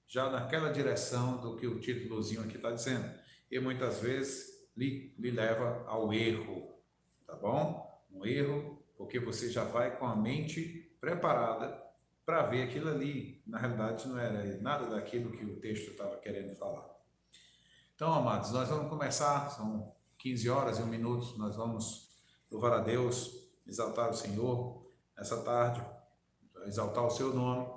já naquela direção do que o títulozinho aqui está dizendo. E muitas vezes lhe leva ao erro, tá bom? Um erro, porque você já vai com a mente preparada para ver aquilo ali. Na realidade, não era nada daquilo que o texto estava querendo falar. Então, amados, nós vamos começar, são 15 horas e 1 minuto, nós vamos louvar a Deus, exaltar o Senhor essa tarde, exaltar o seu nome,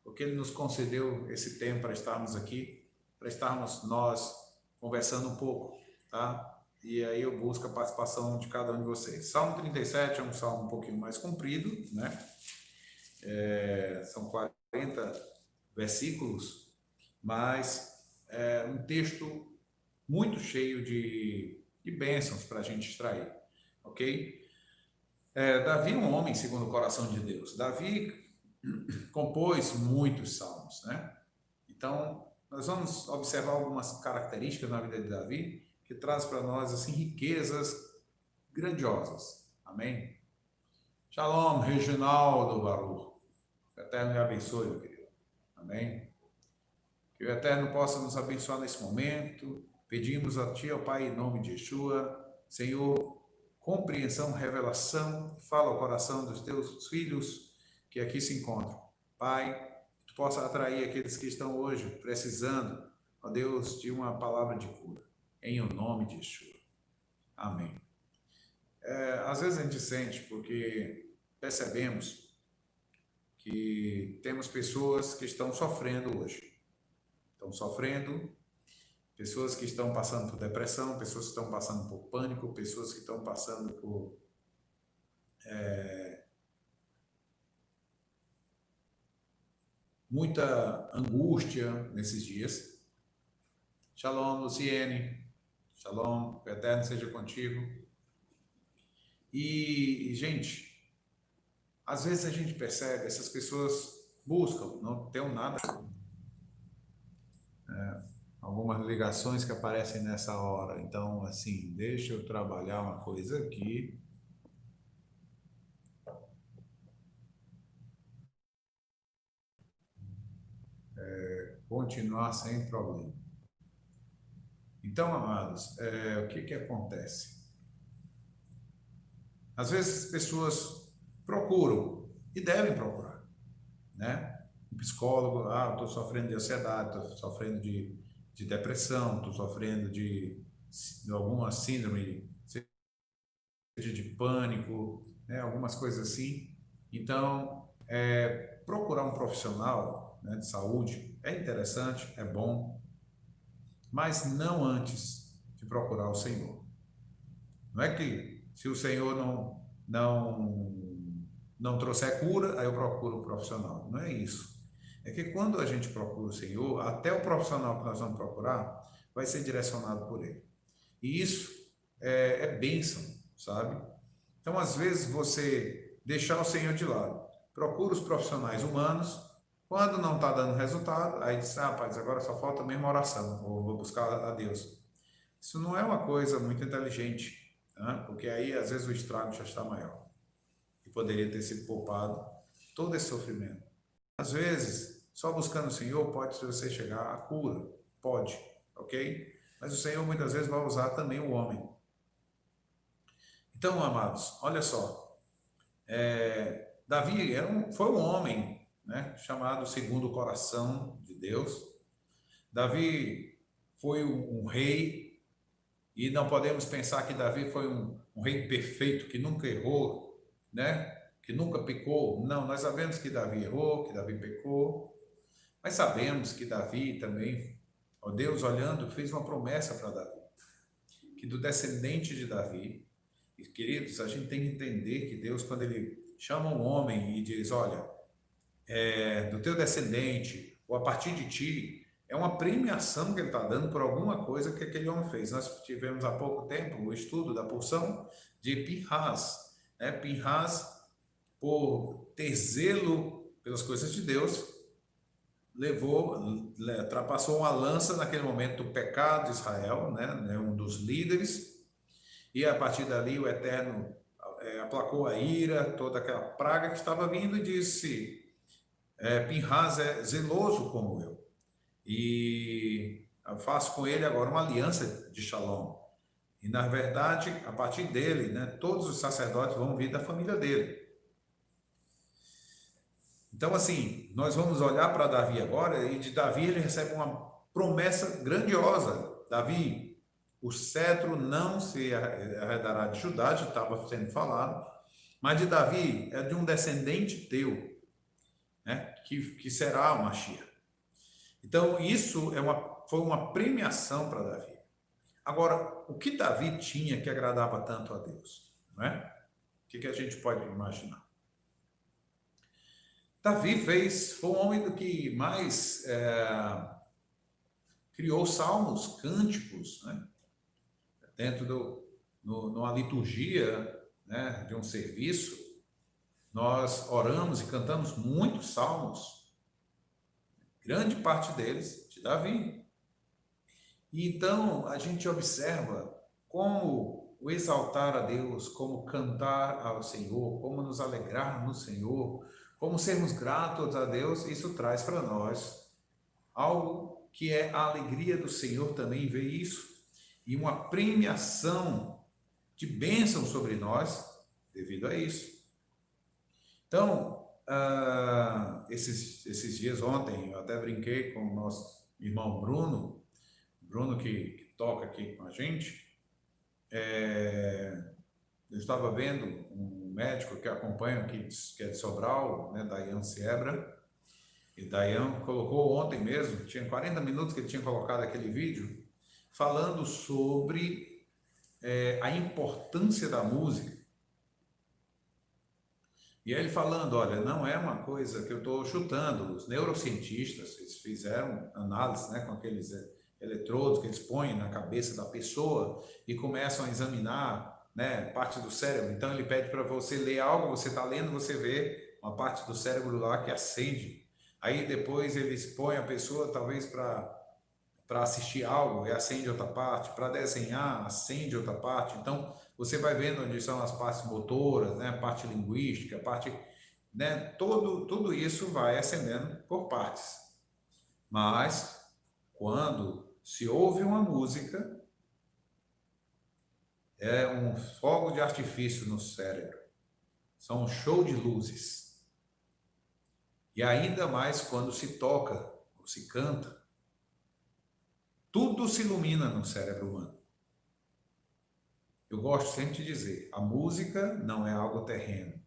porque Ele nos concedeu esse tempo para estarmos aqui, para estarmos nós conversando um pouco, tá? E aí eu busco a participação de cada um de vocês. Salmo 37 é um salmo um pouquinho mais comprido, né? São 40 versículos, mas é um texto muito cheio de bênçãos para a gente extrair, ok? Davi é um homem segundo o coração de Deus. Davi compôs muitos salmos, né? Então, nós vamos observar algumas características na vida de Davi que traz para nós assim riquezas grandiosas. Amém? Shalom, Reginaldo Baruch. Que o Eterno me abençoe, meu querido. Amém? Que o Eterno possa nos abençoar nesse momento. Pedimos a Ti, ó Pai, em nome de Yeshua, Senhor, compreensão, revelação, fala ao coração dos Teus filhos que aqui se encontram. Pai, que Tu possa atrair aqueles que estão hoje precisando, ó Deus, de uma palavra de cura. Em o nome de Yeshua. Amém. Às vezes a gente sente, porque percebemos que temos pessoas que estão sofrendo hoje. Estão sofrendo, pessoas que estão passando por depressão, pessoas que estão passando por pânico, pessoas que estão passando por muita angústia nesses dias. Shalom, Luciene. Shalom, que o Eterno seja contigo. E, gente, às vezes a gente percebe, essas pessoas buscam, não tem nada, algumas ligações que aparecem nessa hora. Então, assim, deixa eu trabalhar uma coisa aqui. Continuar sem problema. Então, amados, o que acontece? Às vezes as pessoas procuram, e devem procurar, né? Um psicólogo, estou sofrendo de ansiedade, estou sofrendo de depressão, estou sofrendo de alguma síndrome, seja de pânico, né? Algumas coisas assim. Então, procurar um profissional, né, de saúde é interessante, é bom, mas não antes de procurar o Senhor. Não é que se o Senhor não trouxer cura, aí eu procuro o profissional. Não é isso. É que quando a gente procura o Senhor, até o profissional que nós vamos procurar vai ser direcionado por Ele. E isso é bênção, sabe? Então, às vezes, você deixar o Senhor de lado, procura os profissionais humanos, quando não está dando resultado, aí diz, rapaz, agora só falta mesmo oração, ou vou buscar a Deus. Isso não é uma coisa muito inteligente, né? Porque aí às vezes o estrago já está maior e poderia ter sido poupado todo esse sofrimento. Às vezes, só buscando o Senhor pode você chegar à cura, pode, ok? Mas o Senhor muitas vezes vai usar também o homem. Então, amados, olha só, Davi foi um homem, né, chamado segundo o coração de Deus. Davi foi um rei. E não podemos pensar que Davi foi um rei perfeito, que nunca errou, né? Que nunca pecou. Não, nós sabemos que Davi errou, que Davi pecou, mas sabemos que Davi também, ó Deus olhando, fez uma promessa para Davi, que do descendente de Davi, e queridos, a gente tem que entender que Deus, quando Ele chama um homem e diz, olha, do teu descendente, ou a partir de ti, é uma premiação que ele está dando por alguma coisa que aquele homem fez. Nós tivemos há pouco tempo o estudo da porção de Pinhas. Né? Pinhas, por ter zelo pelas coisas de Deus, ultrapassou uma lança naquele momento do pecado de Israel, né? Um dos líderes, e a partir dali o Eterno aplacou a ira, toda aquela praga que estava vindo e disse, Pinhas é zeloso como eu. e eu faço com ele agora uma aliança de Shalom. E, na verdade, a partir dele, né, todos os sacerdotes vão vir da família dele. Então, assim, nós vamos olhar para Davi agora, e de Davi ele recebe uma promessa grandiosa. Davi, o cetro não se arredará de Judá, já estava sendo falado, mas de Davi é de um descendente teu, né, que será o Mashiach. Então, isso foi uma premiação para Davi. Agora, o que Davi tinha que agradava tanto a Deus? Não é? O que a gente pode imaginar? Davi foi um homem do que mais criou salmos, cânticos, né? Dentro numa liturgia, né, de um serviço, nós oramos e cantamos muitos salmos, grande parte deles de Davi. E então a gente observa como o exaltar a Deus, como cantar ao Senhor, como nos alegrar no Senhor, como sermos gratos a Deus, isso traz para nós algo que é a alegria do Senhor também ver isso, e uma premiação de bênção sobre nós devido a isso. Então, esses dias ontem, eu até brinquei com o nosso irmão Bruno que toca aqui com a gente. Eu estava vendo um médico que acompanha aqui, que é de Sobral, né, Dayan Siebra, e Dayan colocou ontem mesmo, tinha 40 minutos que ele tinha colocado aquele vídeo, falando sobre a importância da música. E aí ele falando, olha, não é uma coisa que eu estou chutando, os neurocientistas, eles fizeram análise, né, com aqueles eletrodos que eles põem na cabeça da pessoa e começam a examinar, né, parte do cérebro. Então ele pede para você ler algo, você está lendo, você vê uma parte do cérebro lá que acende. Aí depois eles põem a pessoa talvez para assistir algo e acende outra parte, para desenhar, acende outra parte. Então você vai vendo onde são as partes motoras, né, a parte linguística, a parte, né, tudo isso vai acendendo por partes. Mas quando se ouve uma música, é um fogo de artifício no cérebro, são um show de luzes. E ainda mais quando se toca ou se canta, tudo se ilumina no cérebro humano. Eu gosto sempre de dizer, a música não é algo terreno.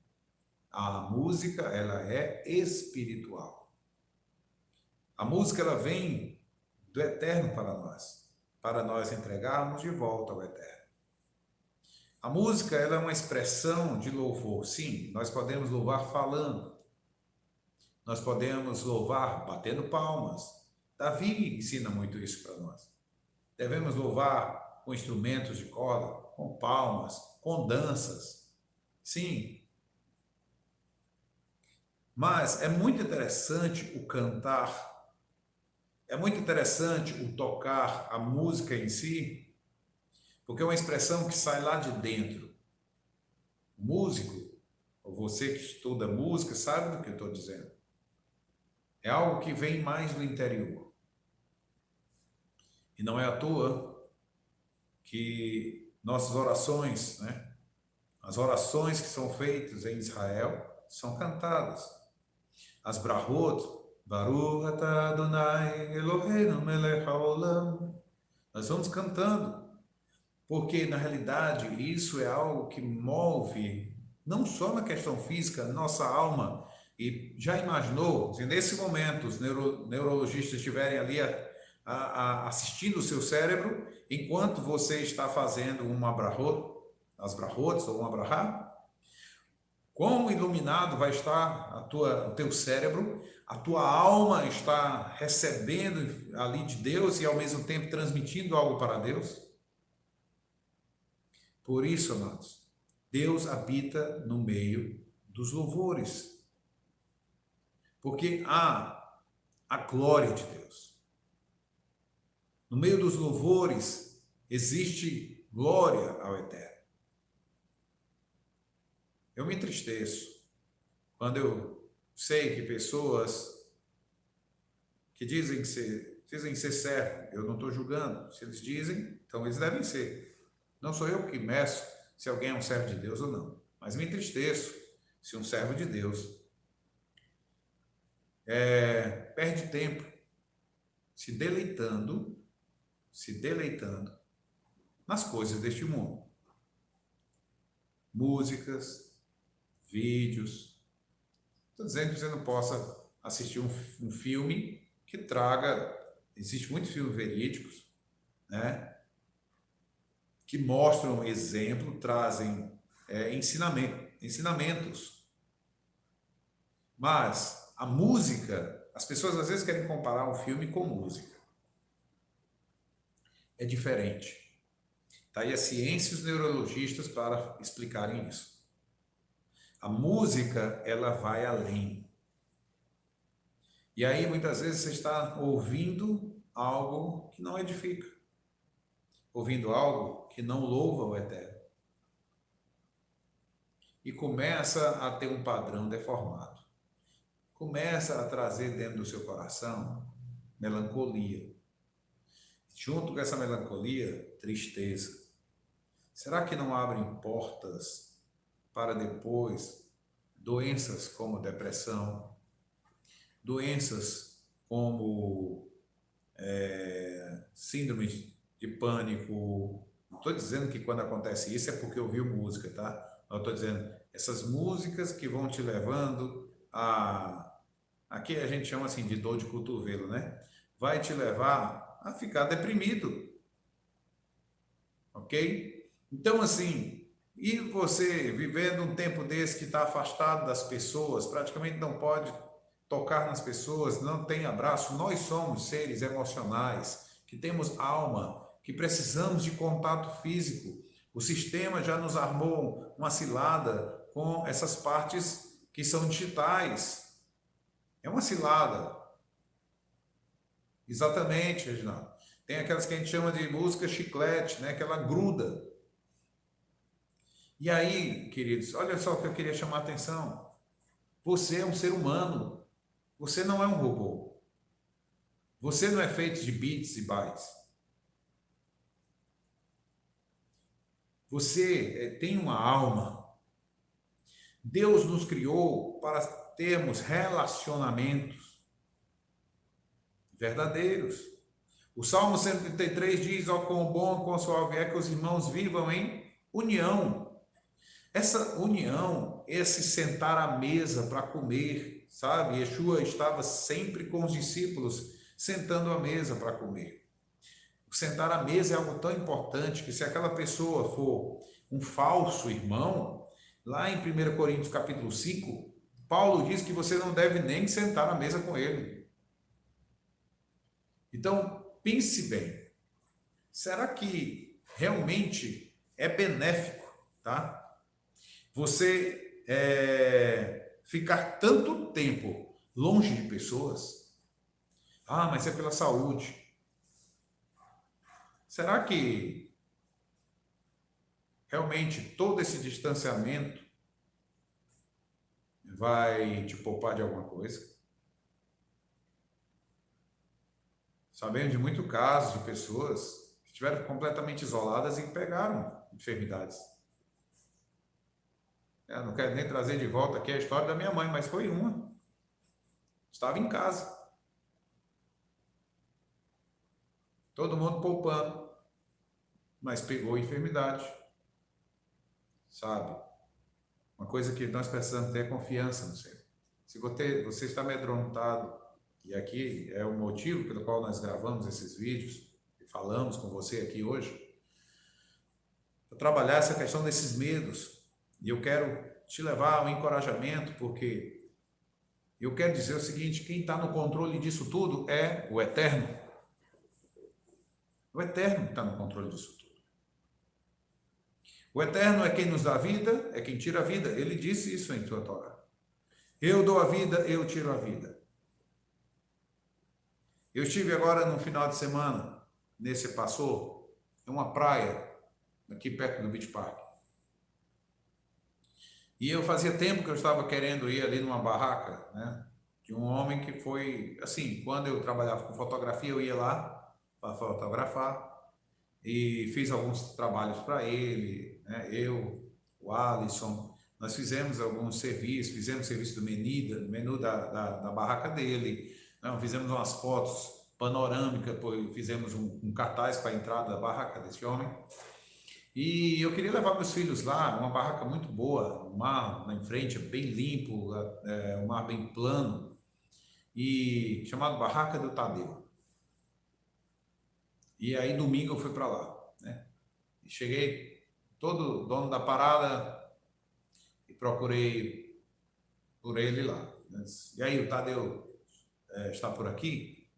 A música, ela é espiritual. A música, ela vem do eterno para nós entregarmos de volta ao eterno. A música, ela é uma expressão de louvor. Sim, nós podemos louvar falando. Nós podemos louvar batendo palmas. Davi ensina muito isso para nós. Devemos louvar com instrumentos de corda, com palmas, com danças. Sim. Mas é muito interessante o cantar, é muito interessante o tocar, a música em si, porque é uma expressão que sai lá de dentro. O músico, ou você que estuda música, sabe do que eu estou dizendo. É algo que vem mais do interior. E não é à toa que nossas orações, né, as orações que são feitas em Israel, são cantadas. As brahot, Baruch atah Adonai Eloheinu melech haolam. Nós vamos cantando, porque na realidade isso é algo que move, não só na questão física, nossa alma. E já imaginou, se nesse momento os neurologistas estiverem ali assistindo o seu cérebro, enquanto você está fazendo uma brahot, as brahots ou uma brahá, quão iluminado vai estar o teu cérebro, a tua alma está recebendo ali de Deus e ao mesmo tempo transmitindo algo para Deus? Por isso, amados, Deus habita no meio dos louvores. Porque há a glória de Deus. No meio dos louvores existe glória ao Eterno. Eu me entristeço quando eu sei que pessoas que dizem dizem ser servo, eu não estou julgando. Se eles dizem, então eles devem ser. Não sou eu que meço se alguém é um servo de Deus ou não. Mas me entristeço se um servo de Deus perde tempo se deleitando nas coisas deste mundo. Músicas, vídeos. Estou dizendo que você não possa assistir um filme que traga. Existem muitos filmes verídicos, né? Que mostram exemplo, trazem ensinamentos. Mas a música, as pessoas às vezes querem comparar um filme com música. É diferente. Está aí a ciência e os neurologistas para explicarem isso. A música, ela vai além. E aí, muitas vezes, você está ouvindo algo que não edifica. Ouvindo algo que não louva o Eterno. E começa a ter um padrão deformado. Começa a trazer dentro do seu coração melancolia. Junto com essa melancolia, tristeza. Será que não abrem portas para depois doenças como depressão, doenças como síndrome de pânico? Não estou dizendo que quando acontece isso é porque ouviu música, tá? Eu estou dizendo essas músicas que vão te levando a... Aqui a gente chama assim de dor de cotovelo, né? Vai te levar a ficar deprimido. Ok? Então, assim, e você vivendo um tempo desse que está afastado das pessoas, praticamente não pode tocar nas pessoas, não tem abraço. Nós somos seres emocionais, que temos alma, que precisamos de contato físico. O sistema já nos armou uma cilada com essas partes que são digitais. É uma cilada. Exatamente, Reginaldo. Tem aquelas que a gente chama de música chiclete, né? Que ela gruda. E aí, queridos, olha só o que eu queria chamar a atenção. Você é um ser humano. Você não é um robô. Você não é feito de bits e bytes. Você tem uma alma. Deus nos criou para termos relacionamentos verdadeiros. O Salmo 133 diz: ó, quão bom, quão suave é que os irmãos vivam em união. Essa união, esse sentar à mesa para comer, sabe? Yeshua estava sempre com os discípulos sentando à mesa para comer. O sentar à mesa é algo tão importante que se aquela pessoa for um falso irmão, lá em 1 Coríntios capítulo 5, Paulo diz que você não deve nem sentar à mesa com ele. Então, pense bem. Será que realmente é benéfico, tá? Você ficar tanto tempo longe de pessoas? Ah, mas é pela saúde. Será que realmente todo esse distanciamento vai te poupar de alguma coisa? Sabemos de muitos casos de pessoas que estiveram completamente isoladas e pegaram enfermidades. Eu não quero nem trazer de volta aqui a história da minha mãe, mas foi uma. Estava em casa. Todo mundo poupando, mas pegou enfermidade. Sabe? Uma coisa que nós precisamos ter é confiança no Senhor. Se você está amedrontado, e aqui é o motivo pelo qual nós gravamos esses vídeos e falamos com você aqui hoje, para trabalhar essa questão desses medos. E eu quero te levar ao encorajamento, porque eu quero dizer o seguinte: quem está no controle disso tudo é o Eterno. O Eterno está no controle disso tudo. O Eterno é quem nos dá a vida, é quem tira a vida. Ele disse isso em sua Torá. Eu dou a vida, eu tiro a vida. Eu estive agora no final de semana, nesse Passou, em uma praia, aqui perto do Beach Park. E eu fazia tempo que eu estava querendo ir ali numa barraca, né, de um homem que foi, assim, quando eu trabalhava com fotografia, eu ia lá para fotografar e fiz alguns trabalhos para ele, né? Eu, o Alisson, nós fizemos alguns serviços, fizemos serviço do menu da barraca dele, né? Fizemos umas fotos panorâmicas, fizemos um cartaz para a entrada da barraca desse homem. E eu queria levar meus filhos lá, uma barraca muito boa, o mar lá em frente é bem limpo, o mar bem plano, e chamado Barraca do Tadeu. E aí domingo eu fui para lá, né? E cheguei, todo dono da parada, e procurei por ele lá, né? E aí, o Tadeu está por aqui?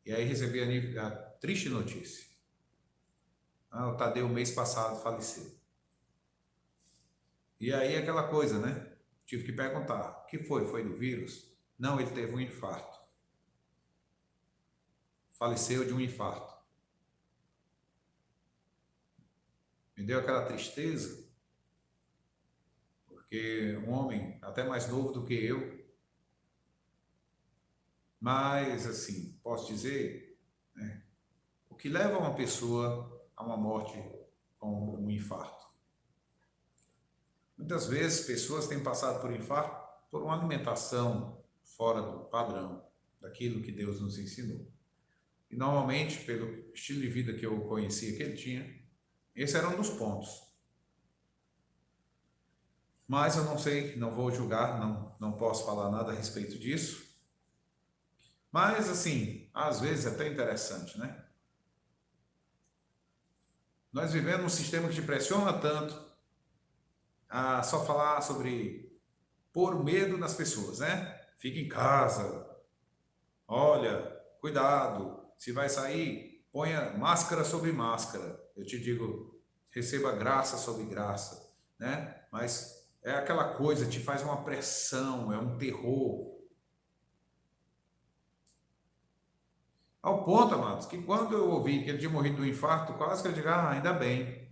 E aí recebi a triste notícia. O Tadeu, mês passado, faleceu. E aí aquela coisa, né? Tive que perguntar, o que foi? Foi do vírus? Não, ele teve um infarto. Faleceu de um infarto. Me deu aquela tristeza, porque um homem até mais novo do que eu, mas assim, posso dizer, né, o que leva uma pessoa a uma morte com um infarto. Muitas vezes pessoas têm passado por infarto por uma alimentação fora do padrão, daquilo que Deus nos ensinou. E normalmente, pelo estilo de vida que eu conhecia que ele tinha, esse era um dos pontos. Mas eu não sei, não vou julgar, não posso falar nada a respeito disso. Mas, assim, às vezes é até interessante, né? Nós vivemos num sistema que te pressiona tanto a só falar sobre pôr medo nas pessoas, né? Fica em casa, olha, cuidado, se vai sair, ponha máscara sobre máscara. Eu te digo, receba graça sobre graça, né? Mas é aquela coisa, te faz uma pressão, é um terror. Ao ponto, amados, que quando eu ouvi que ele tinha morrido do infarto, quase que eu digo, ainda bem.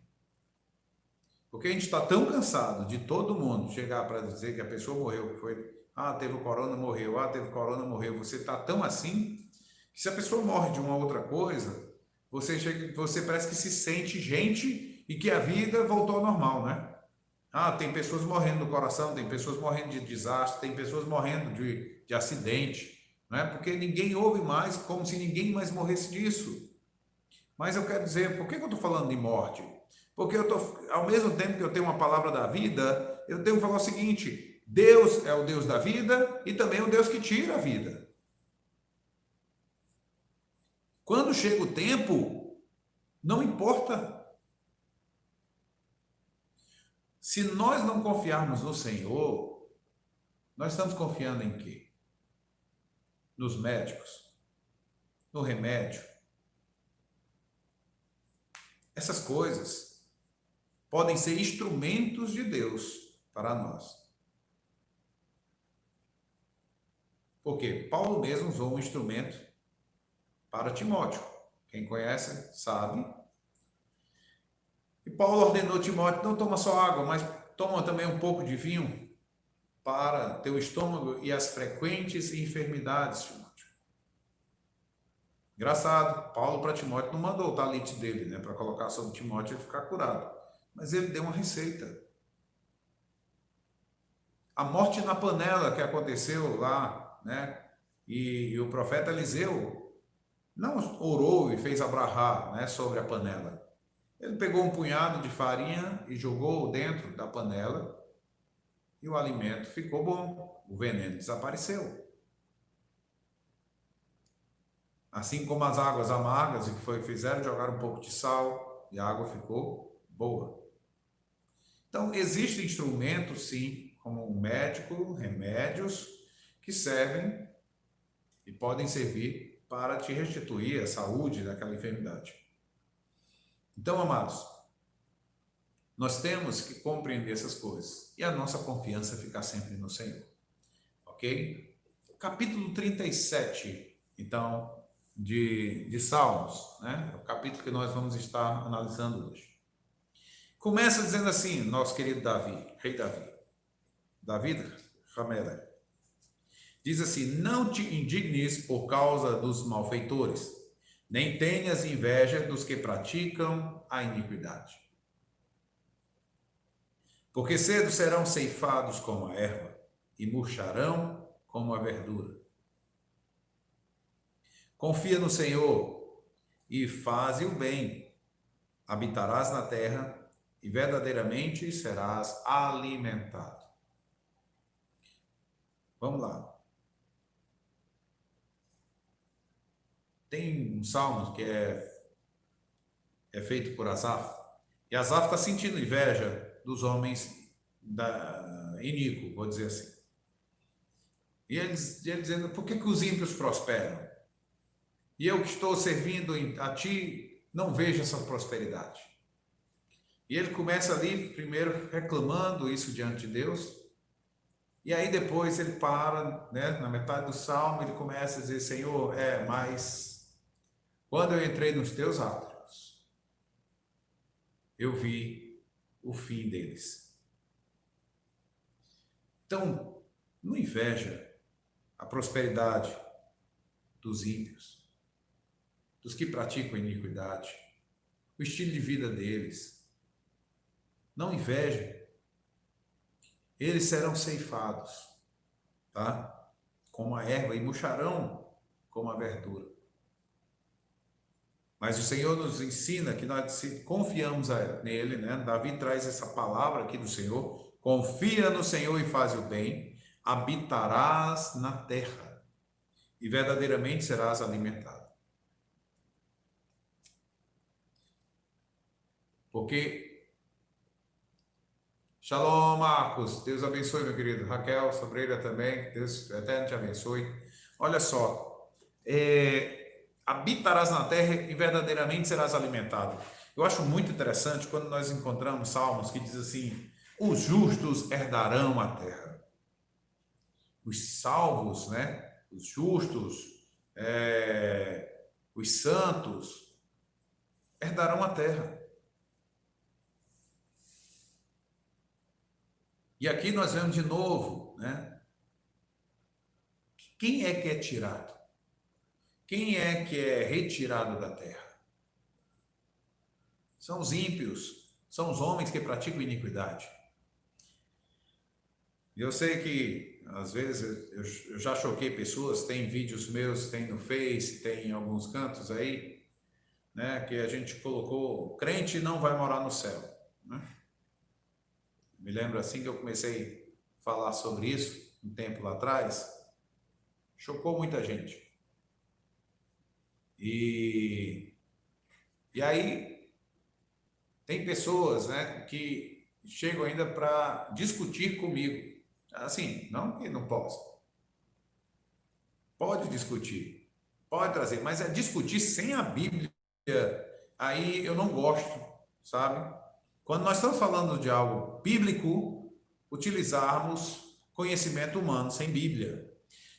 Porque a gente está tão cansado de todo mundo chegar para dizer que a pessoa morreu, que foi, teve o corona, morreu, teve corona, morreu. Você está tão assim, que se a pessoa morre de uma outra coisa, você parece que se sente gente e que a vida voltou ao normal, né? Tem pessoas morrendo do coração, tem pessoas morrendo de desastre, tem pessoas morrendo de acidente, né? Porque ninguém ouve mais, como se ninguém mais morresse disso. Mas eu quero dizer, por que eu estou falando de morte? Porque ao mesmo tempo que eu tenho uma palavra da vida, eu tenho que falar o seguinte: Deus é o Deus da vida e também é o Deus que tira a vida. Quando chega o tempo, não importa. Se nós não confiarmos no Senhor, nós estamos confiando em quê? Nos médicos, no remédio. Essas coisas podem ser instrumentos de Deus para nós. Porque Paulo mesmo usou um instrumento para Timóteo. Quem conhece sabe. E Paulo ordenou Timóteo, não toma só água, mas toma também um pouco de vinho para teu estômago e as frequentes enfermidades, Timóteo. Engraçado, Paulo para Timóteo não mandou o talite dele, né, para colocar sobre Timóteo e ele ficar curado. Mas ele deu uma receita. A morte na panela que aconteceu lá, né, e o profeta Eliseu não orou e fez abrahar, né, sobre a panela. Ele pegou um punhado de farinha e jogou dentro da panela e o alimento ficou bom, o veneno desapareceu. Assim como as águas amargas, o que foi que fizeram? Jogaram um pouco de sal e a água ficou boa. Então, existem instrumentos, sim, como um médico, remédios, que servem e podem servir para te restituir a saúde daquela enfermidade. Então, amados, nós temos que compreender essas coisas e a nossa confiança ficar sempre no Senhor. Ok? Capítulo 37, então, de Salmos, né? É o capítulo que nós vamos estar analisando hoje. Começa dizendo assim, nosso querido Davi, rei Davi. Davi, Ramela. Diz assim: não te indignes por causa dos malfeitores, nem tenhas inveja dos que praticam a iniquidade. Porque cedo serão ceifados como a erva, e murcharão como a verdura. Confia no Senhor e faze o bem, habitarás na terra e verdadeiramente serás alimentado. Vamos lá. Tem um salmo que é feito por Asaf, e Asaf está sentindo inveja dos homens da iníquo, vou dizer assim. E ele dizendo: por que os ímpios prosperam? E eu que estou servindo a ti, não vejo essa prosperidade. E ele começa ali, primeiro, reclamando isso diante de Deus. E aí depois ele para, né, na metade do salmo, ele começa a dizer: Senhor, mas quando eu entrei nos teus átrios, eu vi o fim deles. Então, não inveja a prosperidade dos ímpios, dos que praticam iniquidade, o estilo de vida deles. Não inveja. Eles serão ceifados, tá? Como a erva, e murcharão como a verdura. Mas o Senhor nos ensina que nós, se confiamos nele, né? Davi traz essa palavra aqui do Senhor: confia no Senhor e faz o bem, habitarás na terra e verdadeiramente serás alimentado. Porque Shalom, Marcos. Deus abençoe, meu querido. Raquel Sobreira também. Deus eterno te abençoe. Olha só. Habitarás na terra e verdadeiramente serás alimentado. Eu acho muito interessante quando nós encontramos salmos que diz assim: os justos herdarão a terra. Os salvos, né? Os justos, os santos herdarão a terra. E aqui nós vemos de novo, né? Quem é que é tirado? Quem é que é retirado da terra? São os ímpios, são os homens que praticam iniquidade. E eu sei que, às vezes, eu já choquei pessoas, tem vídeos meus, tem no Face, tem em alguns cantos aí, né, que a gente colocou: crente não vai morar no céu, né? Me lembro assim que eu comecei a falar sobre isso, um tempo lá atrás, chocou muita gente. E aí, tem pessoas, né, que chegam ainda para discutir comigo. Assim, não que não possa. Pode discutir, pode trazer, mas é discutir sem a Bíblia. Aí eu não gosto, sabe? Quando nós estamos falando de algo bíblico, utilizarmos conhecimento humano sem Bíblia.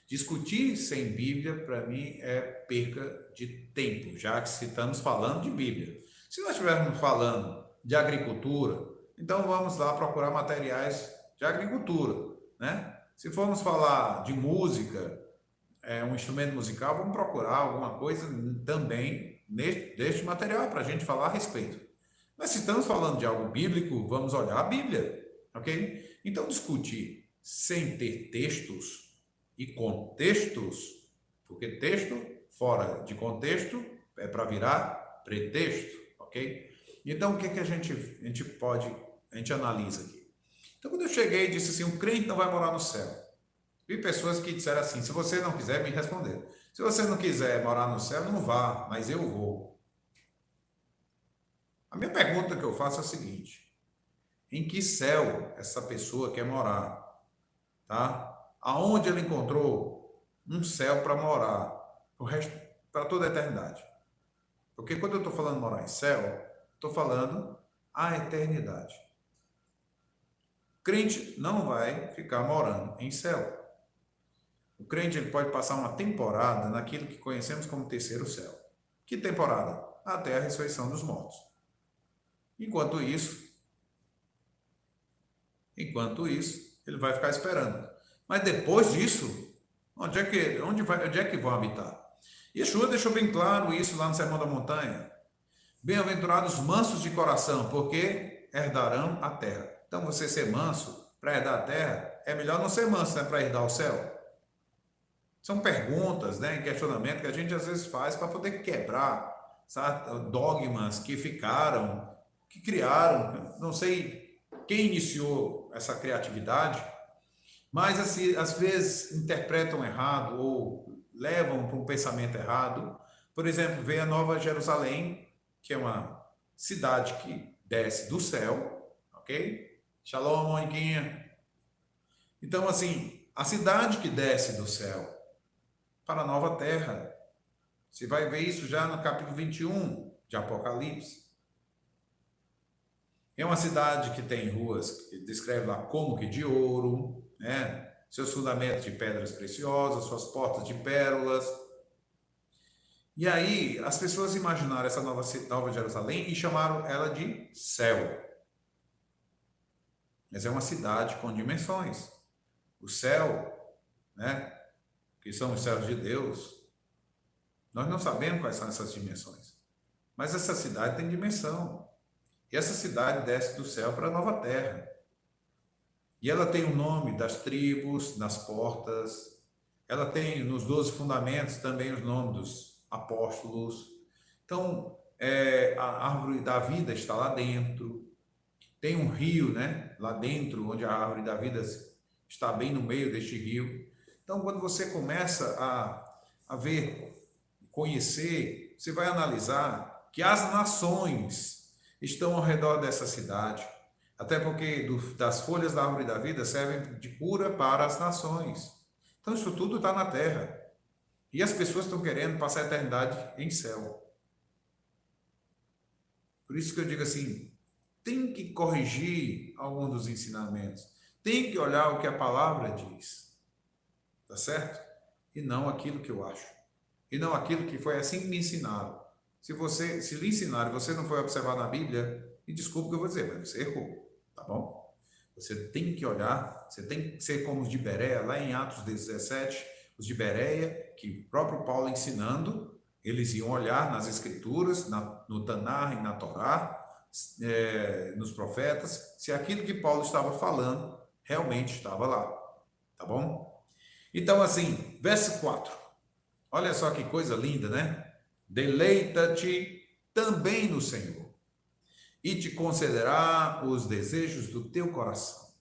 Discutir sem Bíblia, para mim, é perca de tempo, já que se estamos falando de Bíblia. Se nós estivermos falando de agricultura, então vamos lá procurar materiais de agricultura, né? Se formos falar de música, um instrumento musical, vamos procurar alguma coisa também deste material para a gente falar a respeito. Mas se estamos falando de algo bíblico, vamos olhar a Bíblia, ok? Então, discutir sem ter textos e contextos, porque texto fora de contexto é para virar pretexto, ok? Então, o que a gente pode, a gente analisa aqui? Então, quando eu cheguei e disse assim: um crente não vai morar no céu. Vi pessoas que disseram assim: se você não quiser, me responder. Se você não quiser morar no céu, não vá, mas eu vou. A minha pergunta que eu faço é a seguinte: em que céu essa pessoa quer morar? Tá? Aonde ele encontrou um céu para morar para toda a eternidade? Porque quando eu estou falando morar em céu, estou falando a eternidade. O crente não vai ficar morando em céu. O crente ele pode passar uma temporada naquilo que conhecemos como terceiro céu. Que temporada? Até a ressurreição dos mortos. Enquanto isso, ele vai ficar esperando. Mas depois disso, Onde é que vão habitar? Yeshua deixou bem claro isso lá no Sermão da Montanha. Bem-aventurados mansos de coração, porque herdarão a terra. Então, você ser manso para herdar a terra, é melhor não ser manso, né, para herdar o céu. São perguntas, né, questionamento que a gente às vezes faz para poder quebrar, sabe, dogmas que ficaram, que criaram. Não sei quem iniciou essa criatividade, mas assim, às vezes interpretam errado ou levam para um pensamento errado. Por exemplo, vem a Nova Jerusalém, que é uma cidade que desce do céu, ok? Shalom, Moniquinha. Então, assim, a cidade que desce do céu para a nova terra. Você vai ver isso já no capítulo 21 de Apocalipse. É uma cidade que tem ruas, que descreve lá como que de ouro, né? Seus fundamentos de pedras preciosas, suas portas de pérolas. E aí as pessoas imaginaram essa nova Jerusalém e chamaram ela de céu. Mas é uma cidade com dimensões. O céu, né? Que são os céus de Deus. Nós não sabemos quais são essas dimensões. Mas essa cidade tem dimensão. E essa cidade desce do céu para a nova terra. E ela tem o nome das tribos, nas portas. Ela tem nos 12 fundamentos também os nomes dos apóstolos. Então, a árvore da vida está lá dentro. Tem um rio, né? Lá dentro, onde a árvore da vida está bem no meio deste rio. Então, quando você começa a ver, conhecer, você vai analisar que as nações estão ao redor dessa cidade. Até porque das folhas da árvore da vida servem de cura para as nações. Então, isso tudo está na terra. E as pessoas estão querendo passar a eternidade em céu. Por isso que eu digo assim, tem que corrigir algum dos ensinamentos. Tem que olhar o que a palavra diz. Tá certo? E não aquilo que eu acho. E não aquilo que foi assim que me ensinaram. Se lhe ensinaram e você não foi observar na Bíblia, me desculpe o que eu vou dizer, mas você errou, tá bom? Você tem que olhar, você tem que ser como os de Bereia, lá em Atos 17, os de Bereia, que o próprio Paulo ensinando, eles iam olhar nas Escrituras, no Tanar e na Torá, nos profetas, se aquilo que Paulo estava falando realmente estava lá, tá bom? Então, assim, verso 4. Olha só que coisa linda, né? Deleita-te também no Senhor, e te concederá os desejos do teu coração.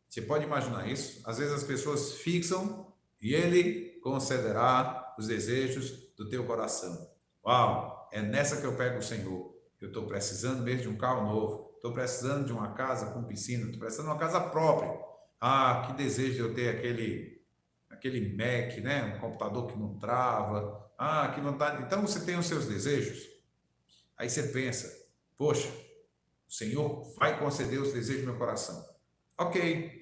Você pode imaginar isso? Às vezes as pessoas fixam e ele concederá os desejos do teu coração. Uau, é nessa que eu pego o Senhor. Eu estou precisando mesmo de um carro novo, estou precisando de uma casa com piscina, estou precisando de uma casa própria. Ah, que desejo de eu ter aquele Mac, né? Um computador que não trava. Ah, que vontade. Então você tem os seus desejos. Aí você pensa, poxa, o Senhor vai conceder os desejos do meu coração. Ok.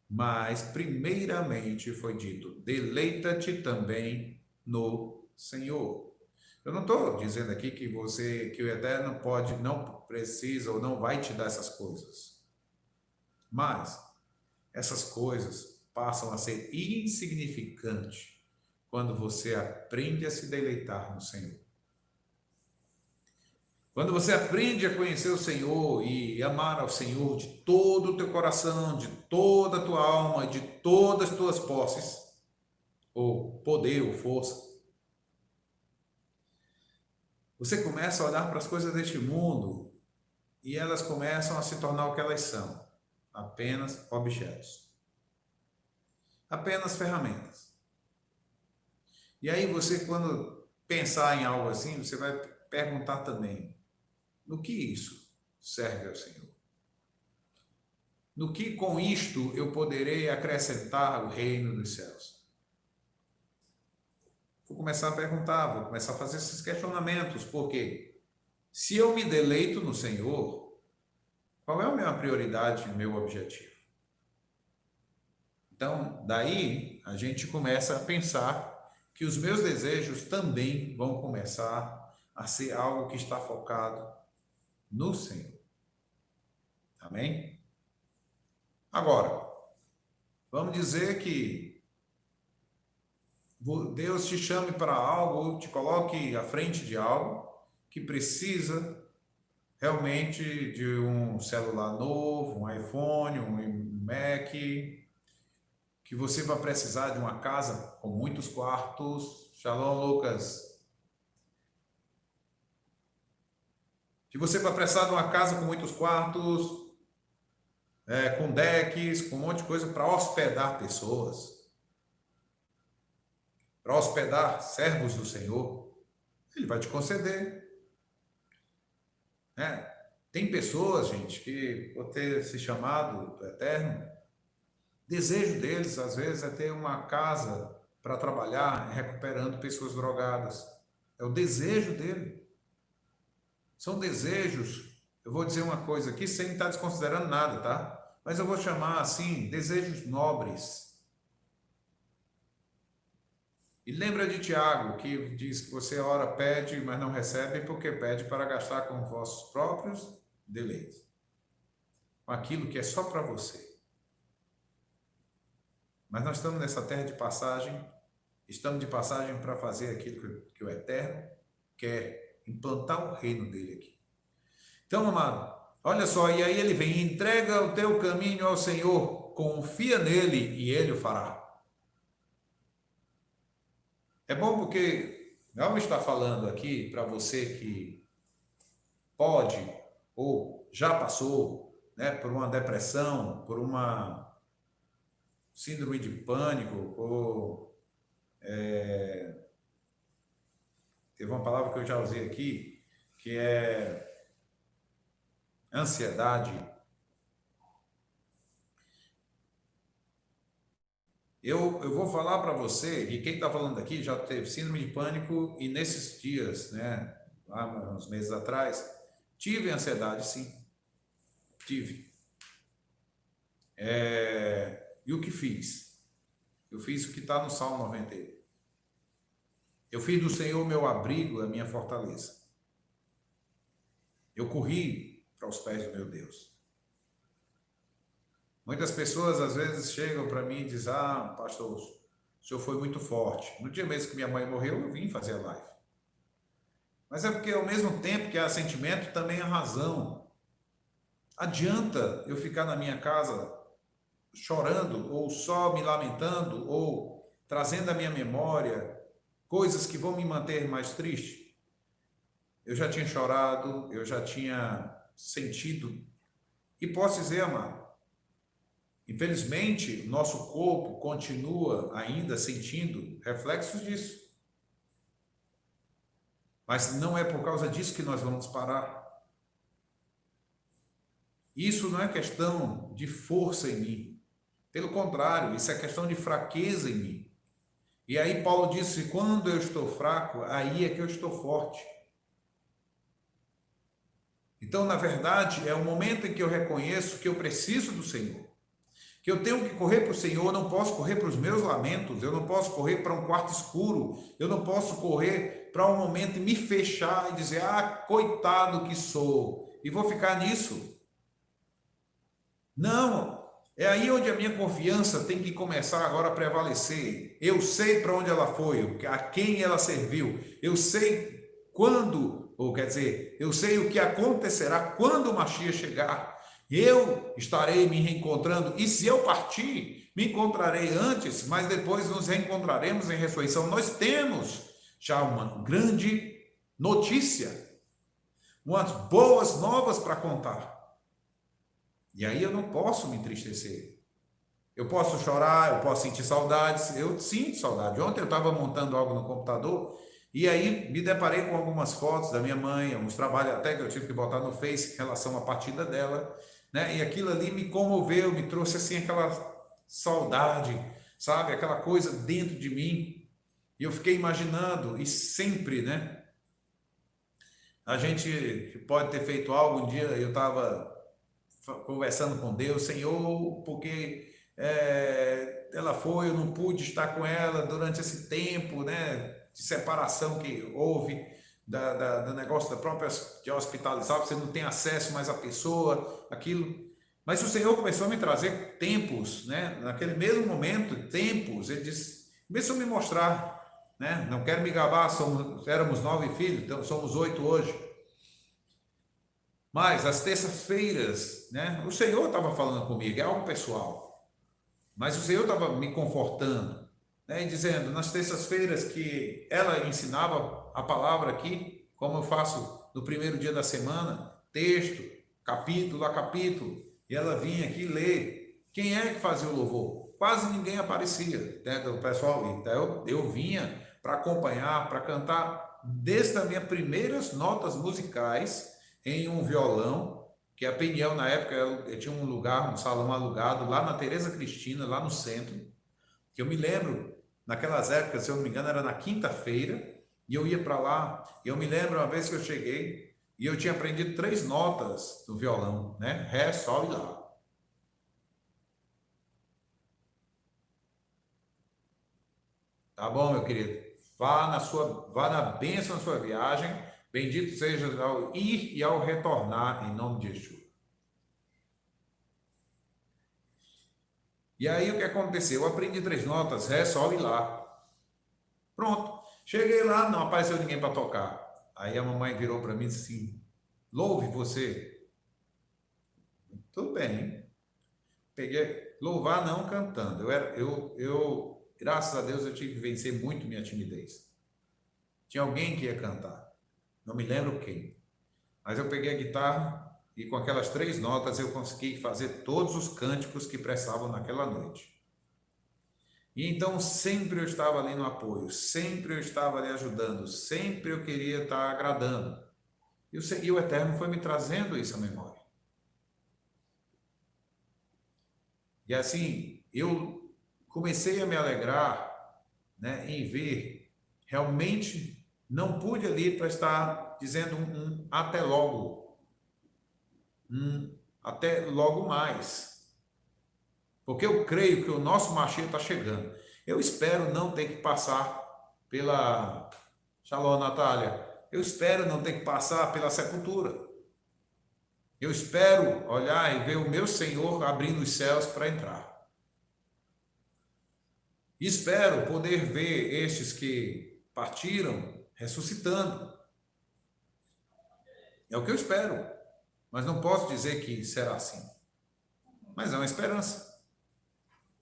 Mas primeiramente foi dito, deleita-te também no Senhor. Eu não estou dizendo aqui que o Eterno pode, não precisa ou não vai te dar essas coisas. Mas essas coisas passam a ser insignificantes quando você aprende a se deleitar no Senhor. Quando você aprende a conhecer o Senhor e amar ao Senhor de todo o teu coração, de toda a tua alma, de todas as tuas posses, ou poder, ou força, você começa a olhar para as coisas deste mundo e elas começam a se tornar o que elas são, apenas objetos, apenas ferramentas. E aí você, quando pensar em algo assim, você vai perguntar também, no que isso serve ao Senhor? No que com isto eu poderei acrescentar o reino dos céus? Vou começar a perguntar, vou começar a fazer esses questionamentos, porque se eu me deleito no Senhor, qual é a minha prioridade, o meu objetivo? Então, daí a gente começa a pensar que os meus desejos também vão começar a ser algo que está focado no Senhor. Amém? Agora, Vamos dizer que Deus te chame para algo, ou te coloque à frente de algo que precisa realmente de um celular novo, um iPhone, um Mac, que você vai precisar de uma casa com muitos quartos. Shalom, Lucas. Que você vai precisar de uma casa com muitos quartos, com decks, com um monte de coisa para hospedar pessoas, para hospedar servos do Senhor. Ele vai te conceder, né? Tem pessoas, gente, que por ter esse chamado do Eterno, desejo deles, às vezes, é ter uma casa para trabalhar recuperando pessoas drogadas. É o desejo dele. São desejos, eu vou dizer uma coisa aqui, sem estar desconsiderando nada, tá? Mas eu vou chamar assim, desejos nobres. E lembra de Tiago, que diz que você ora, pede, mas não recebe, porque pede para gastar com vossos próprios deleites. Com aquilo que é só para você. Mas nós estamos nessa terra de passagem, estamos de passagem para fazer aquilo que o Eterno quer, implantar o reino dele aqui. Então, amado, olha só, e aí ele vem, entrega o teu caminho ao Senhor, confia nele e ele o fará. É bom porque não está falando aqui para você que pode ou já passou, né, por uma depressão, por uma síndrome de pânico, ou teve uma palavra que eu já usei aqui, que é ansiedade. Eu vou falar para você, e quem está falando aqui já teve síndrome de pânico, e nesses dias, né, há uns meses atrás, tive ansiedade, sim, tive. E o que fiz? Eu fiz o que está no Salmo 91. Eu fiz do Senhor meu abrigo, a minha fortaleza. Eu corri para os pés do meu Deus. Muitas pessoas às vezes chegam para mim e dizem: ah, pastor, o senhor foi muito forte. No dia mesmo que minha mãe morreu, eu vim fazer a live. Mas é porque ao mesmo tempo que há sentimento, também há razão. Adianta eu ficar na minha casa chorando, ou só me lamentando, ou trazendo à minha memória coisas que vão me manter mais triste? Eu já tinha chorado, eu já tinha sentido, e posso dizer, amado, infelizmente, nosso corpo continua ainda sentindo reflexos disso. Mas não é por causa disso que nós vamos parar. Isso não é questão de força em mim. Pelo contrário, isso é questão de fraqueza em mim. E aí Paulo disse: quando eu estou fraco, aí é que eu estou forte. Então, na verdade, é o momento em que eu reconheço que eu preciso do Senhor. Que eu tenho que correr para o Senhor, eu não posso correr para os meus lamentos, eu não posso correr para um quarto escuro, eu não posso correr para um momento e me fechar e dizer: ah, coitado que sou, e vou ficar nisso. Não, é aí onde a minha confiança tem que começar agora a prevalecer. Eu sei para onde ela foi, a quem ela serviu, eu sei quando, ou quer dizer, eu sei o que acontecerá quando o Mashiach chegar. Eu estarei me reencontrando, e se eu partir, me encontrarei antes, mas depois nos reencontraremos em ressurreição. Nós temos já uma grande notícia, umas boas novas para contar. E aí eu não posso me entristecer. Eu posso chorar, eu posso sentir saudades, eu sinto saudade. Ontem eu estava montando algo no computador e aí me deparei com algumas fotos da minha mãe, alguns trabalhos até que eu tive que botar no Face em relação à partida dela, né? E aquilo ali me comoveu, me trouxe assim aquela saudade, sabe? Aquela coisa dentro de mim. E eu fiquei imaginando, e sempre, né? A gente pode ter feito algo um dia, eu estava conversando com Deus: Senhor, porque ela foi, eu não pude estar com ela durante esse tempo, né, de separação que houve, do negócio da própria de hospitalizar, você não tem acesso mais à pessoa, aquilo. Mas o Senhor começou a me trazer tempos, né? Naquele mesmo momento, tempos, ele disse, começou a me mostrar, né? Não quero me gabar, éramos 9 filhos, então somos 8 hoje. Mas as terças-feiras, né? O Senhor estava falando comigo, é algo pessoal. Mas o Senhor estava me confortando, né? E dizendo, nas terças-feiras que ela ensinava a palavra aqui, como eu faço no primeiro dia da semana, texto, capítulo a capítulo, e ela vinha aqui ler. Quem é que fazia o louvor? Quase ninguém aparecia, né, do pessoal. Então eu vinha para acompanhar, para cantar desde as minhas primeiras notas musicais em um violão, que a Peniel na época eu tinha um lugar, um salão alugado lá na Teresa Cristina, lá no centro, que eu me lembro, naquelas épocas, se eu não me engano, era na quinta-feira, e eu ia para lá, e eu me lembro uma vez que eu cheguei, e eu tinha aprendido 3 notas do violão, né? Ré, Sol e Lá. Tá bom, meu querido? Vá na bênção na sua viagem. Bendito seja ao ir e ao retornar, em nome de Jesus. E aí o que aconteceu? Eu aprendi 3 notas, Ré, Sol e Lá. Pronto. Cheguei lá, não apareceu ninguém para tocar. Aí a mamãe virou para mim e disse assim: louve você. Tudo bem. Peguei, louvar não cantando. Graças a Deus, eu tive que vencer muito minha timidez. Tinha alguém que ia cantar. Não me lembro quem. Mas eu peguei a guitarra e com aquelas 3 notas eu consegui fazer todos os cânticos que prestavam naquela noite. E então sempre eu estava ali no apoio, sempre eu estava ali ajudando, sempre eu queria estar agradando. E o Eterno foi me trazendo isso à memória. E assim, eu comecei a me alegrar, né, em ver, realmente não pude ali para estar dizendo um até logo, até logo mais. Porque eu creio que o nosso Mashiach está chegando. Eu espero não ter que passar pela... Shalom, Natália. Eu espero não ter que passar pela sepultura. Eu espero olhar e ver o meu Senhor abrindo os céus para entrar. Espero poder ver estes que partiram ressuscitando. É o que eu espero. Mas não posso dizer que será assim. Mas é uma esperança.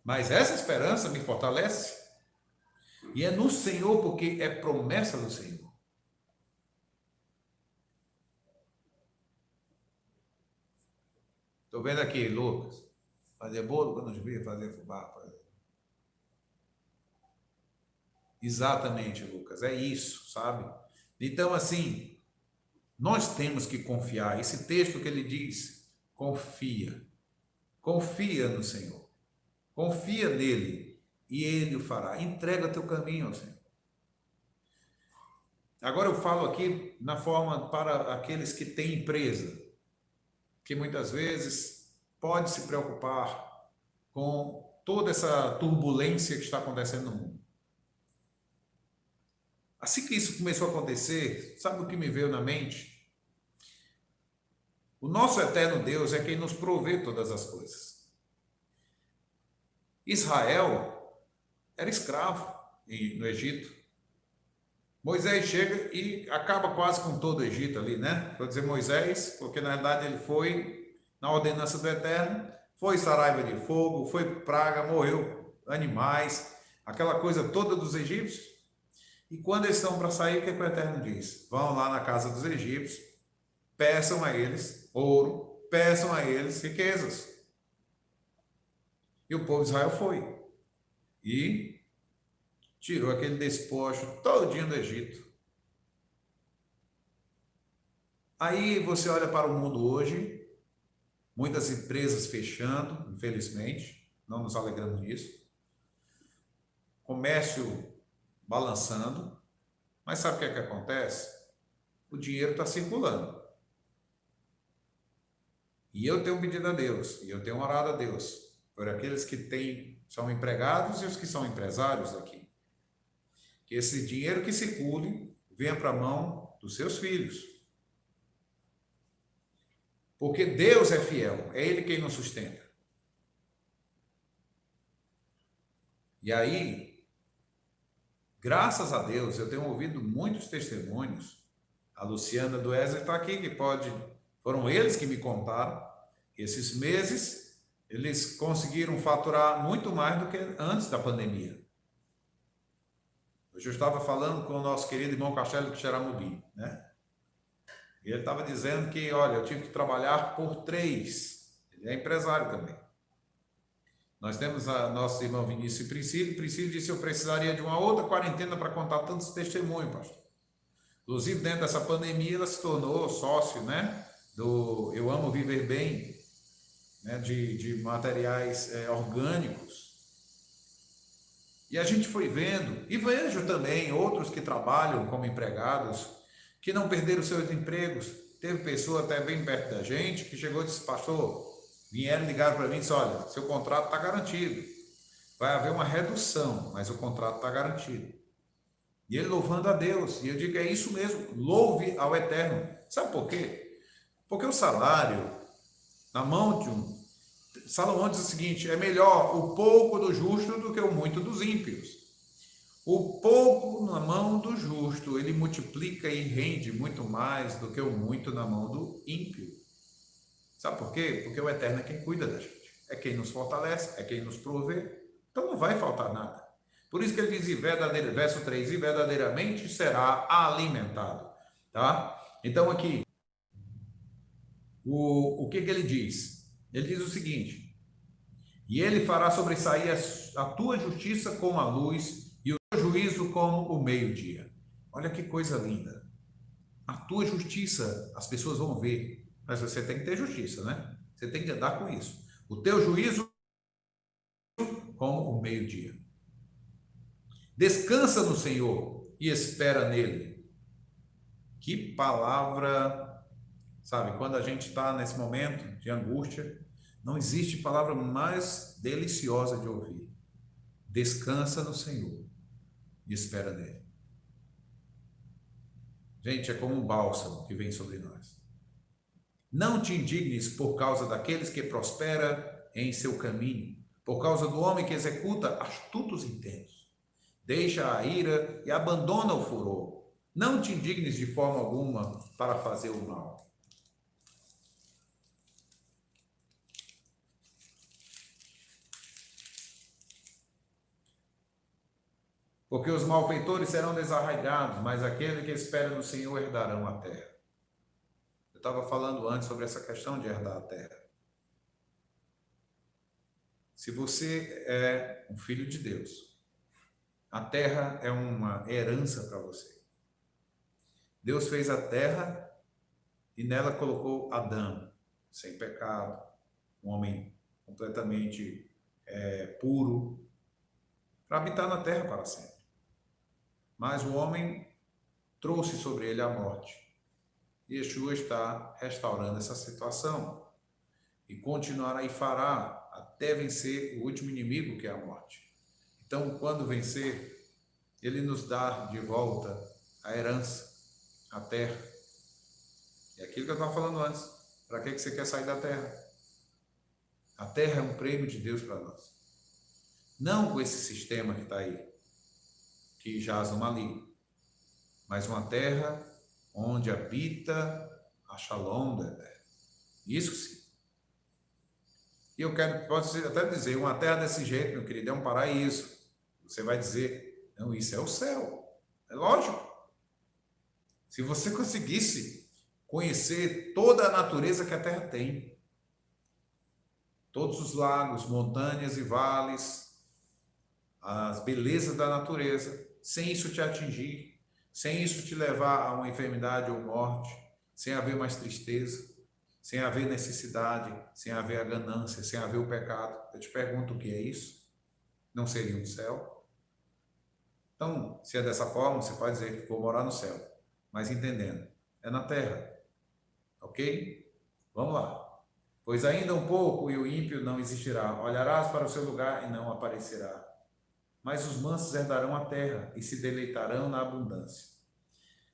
Mas essa esperança me fortalece. E é no Senhor, porque é promessa do Senhor. Estou vendo aqui, Lucas. Fazer bolo quando nos via, fazer fubá. Exatamente, Lucas. É isso, sabe? Então, assim, nós temos que confiar. Esse texto que ele diz, confia. Confia no Senhor. Confia nele e ele o fará. Entrega teu caminho ao Senhor. Agora eu falo aqui na forma para aqueles que têm empresa, que muitas vezes pode se preocupar com toda essa turbulência que está acontecendo no mundo. Assim que isso começou a acontecer, sabe o que me veio na mente? O nosso eterno Deus é quem nos provê todas as coisas. Israel era escravo no Egito. Moisés chega e acaba quase com todo o Egito ali, né? Vou dizer Moisés, porque na verdade ele foi na ordenança do Eterno, foi saraiva de fogo, foi praga, morreu animais, aquela coisa toda dos egípcios. E quando eles estão para sair, o que o Eterno diz? Vão lá na casa dos egípcios, peçam a eles ouro, peçam a eles riquezas. E o povo de Israel foi. E tirou aquele despojo todinho do Egito. Aí você olha para o mundo hoje, muitas empresas fechando, infelizmente, não nos alegramos disso. Comércio balançando, mas sabe o que é que acontece? O dinheiro está circulando. E eu tenho pedido a Deus, e eu tenho orado a Deus, por aqueles que são empregados e os que são empresários aqui. Que esse dinheiro que circule venha para a mão dos seus filhos. Porque Deus é fiel, é Ele quem nos sustenta. E aí, graças a Deus, eu tenho ouvido muitos testemunhos. A Luciana do Wesley está aqui, foram eles que me contaram. Esses meses, eles conseguiram faturar muito mais do que antes da pandemia. Hoje eu estava falando com o nosso querido irmão Castelo de Xeramubi, né? E ele estava dizendo que, olha, eu tive que trabalhar por 3. Ele é empresário também. Nós temos a nossa irmã Vinícius e Priscila. Priscila disse que eu precisaria de uma outra quarentena para contar tantos testemunhos, pastor. Inclusive, dentro dessa pandemia, ela se tornou sócio, né, do Eu Amo Viver Bem, né, de materiais orgânicos. E a gente foi vendo, e vejo também outros que trabalham como empregados, que não perderam seus empregos. Teve pessoa até bem perto da gente que chegou e disse, pastor, vieram ligar para mim e disse, olha, seu contrato está garantido. Vai haver uma redução, mas o contrato está garantido. E ele louvando a Deus. E eu digo, é isso mesmo, louve ao Eterno. Sabe por quê? Porque o salário, na mão de um... Salomão diz o seguinte, é melhor o pouco do justo do que o muito dos ímpios. O pouco na mão do justo, ele multiplica e rende muito mais do que o muito na mão do ímpio. Sabe por quê? Porque o Eterno é quem cuida da gente. É quem nos fortalece, é quem nos provê. Então não vai faltar nada. Por isso que ele diz, verso 3, e verdadeiramente será alimentado. Tá? Então aqui, o que ele diz? Ele diz o seguinte, e ele fará sobressair a tua justiça como a luz e o teu juízo como o meio-dia. Olha que coisa linda. A tua justiça, as pessoas vão ver, mas você tem que ter justiça, né? Você tem que andar com isso. O teu juízo como o meio-dia. Descansa no Senhor e espera nele. Que palavra, sabe? Quando a gente está nesse momento de angústia, não existe palavra mais deliciosa de ouvir. Descansa no Senhor e espera nele. Gente, é como um bálsamo que vem sobre nós. Não te indignes por causa daqueles que prospera em seu caminho, por causa do homem que executa astutos intentos. Deixa a ira e abandona o furor. Não te indignes de forma alguma para fazer o mal. Porque os malfeitores serão desarraigados, mas aquele que espera no Senhor herdarão a terra. Eu estava falando antes sobre essa questão de herdar a terra. Se você é um filho de Deus, a terra é uma herança para você. Deus fez a terra e nela colocou Adão, sem pecado, um homem completamente puro, para habitar na terra para sempre. Mas o homem trouxe sobre ele a morte. E Yeshua está restaurando essa situação e continuará e fará até vencer o último inimigo, que é a morte. Então, quando vencer, ele nos dá de volta a herança, a terra. É aquilo que eu estava falando antes. Para que você quer sair da terra? A terra é um prêmio de Deus para nós. Não com esse sistema que está aí, que jaz no maligno, mas uma terra onde habita a Shalom do Eterno. Isso sim. E eu quero, pode até dizer, uma terra desse jeito, meu querido, é um paraíso. Você vai dizer, não, isso é o céu. É lógico. Se você conseguisse conhecer toda a natureza que a terra tem, todos os lagos, montanhas e vales, as belezas da natureza, sem isso te atingir, sem isso te levar a uma enfermidade ou morte, sem haver mais tristeza, sem haver necessidade, sem haver a ganância, sem haver o pecado. Eu te pergunto o que é isso? Não seria um céu? Então, se é dessa forma, você pode dizer que vou morar no céu, mas entendendo, é na terra, ok? Vamos lá. Pois ainda um pouco e o ímpio não existirá, olharás para o seu lugar e não aparecerá. Mas os mansos herdarão a terra e se deleitarão na abundância.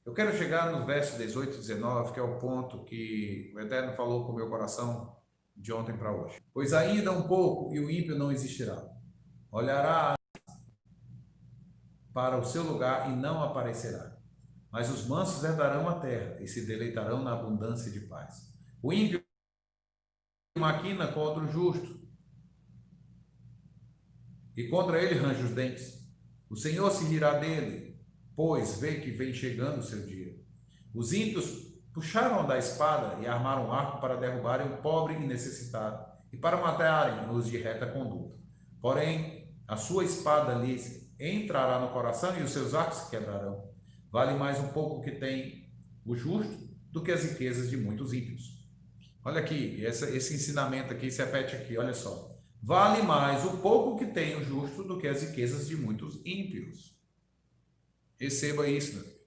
Eu quero chegar no verso 18 e 19, que é o ponto que o Eterno falou com o meu coração de ontem para hoje. Pois ainda um pouco e o ímpio não existirá. Olhará para o seu lugar e não aparecerá. Mas os mansos herdarão a terra e se deleitarão na abundância de paz. O ímpio maquina contra o justo e contra ele range os dentes. O Senhor se rirá dele, pois vê que vem chegando o seu dia. Os ímpios puxaram da espada e armaram um arco para derrubarem o pobre e necessitado e para matarem os de reta conduta. Porém, a sua espada lhes entrará no coração e os seus arcos se quebrarão. Vale mais um pouco que tem o justo do que as riquezas de muitos ímpios. Olha aqui, esse ensinamento aqui se repete aqui, olha só. Vale mais o pouco que tem o justo do que as riquezas de muitos ímpios. Receba isso, meu filho.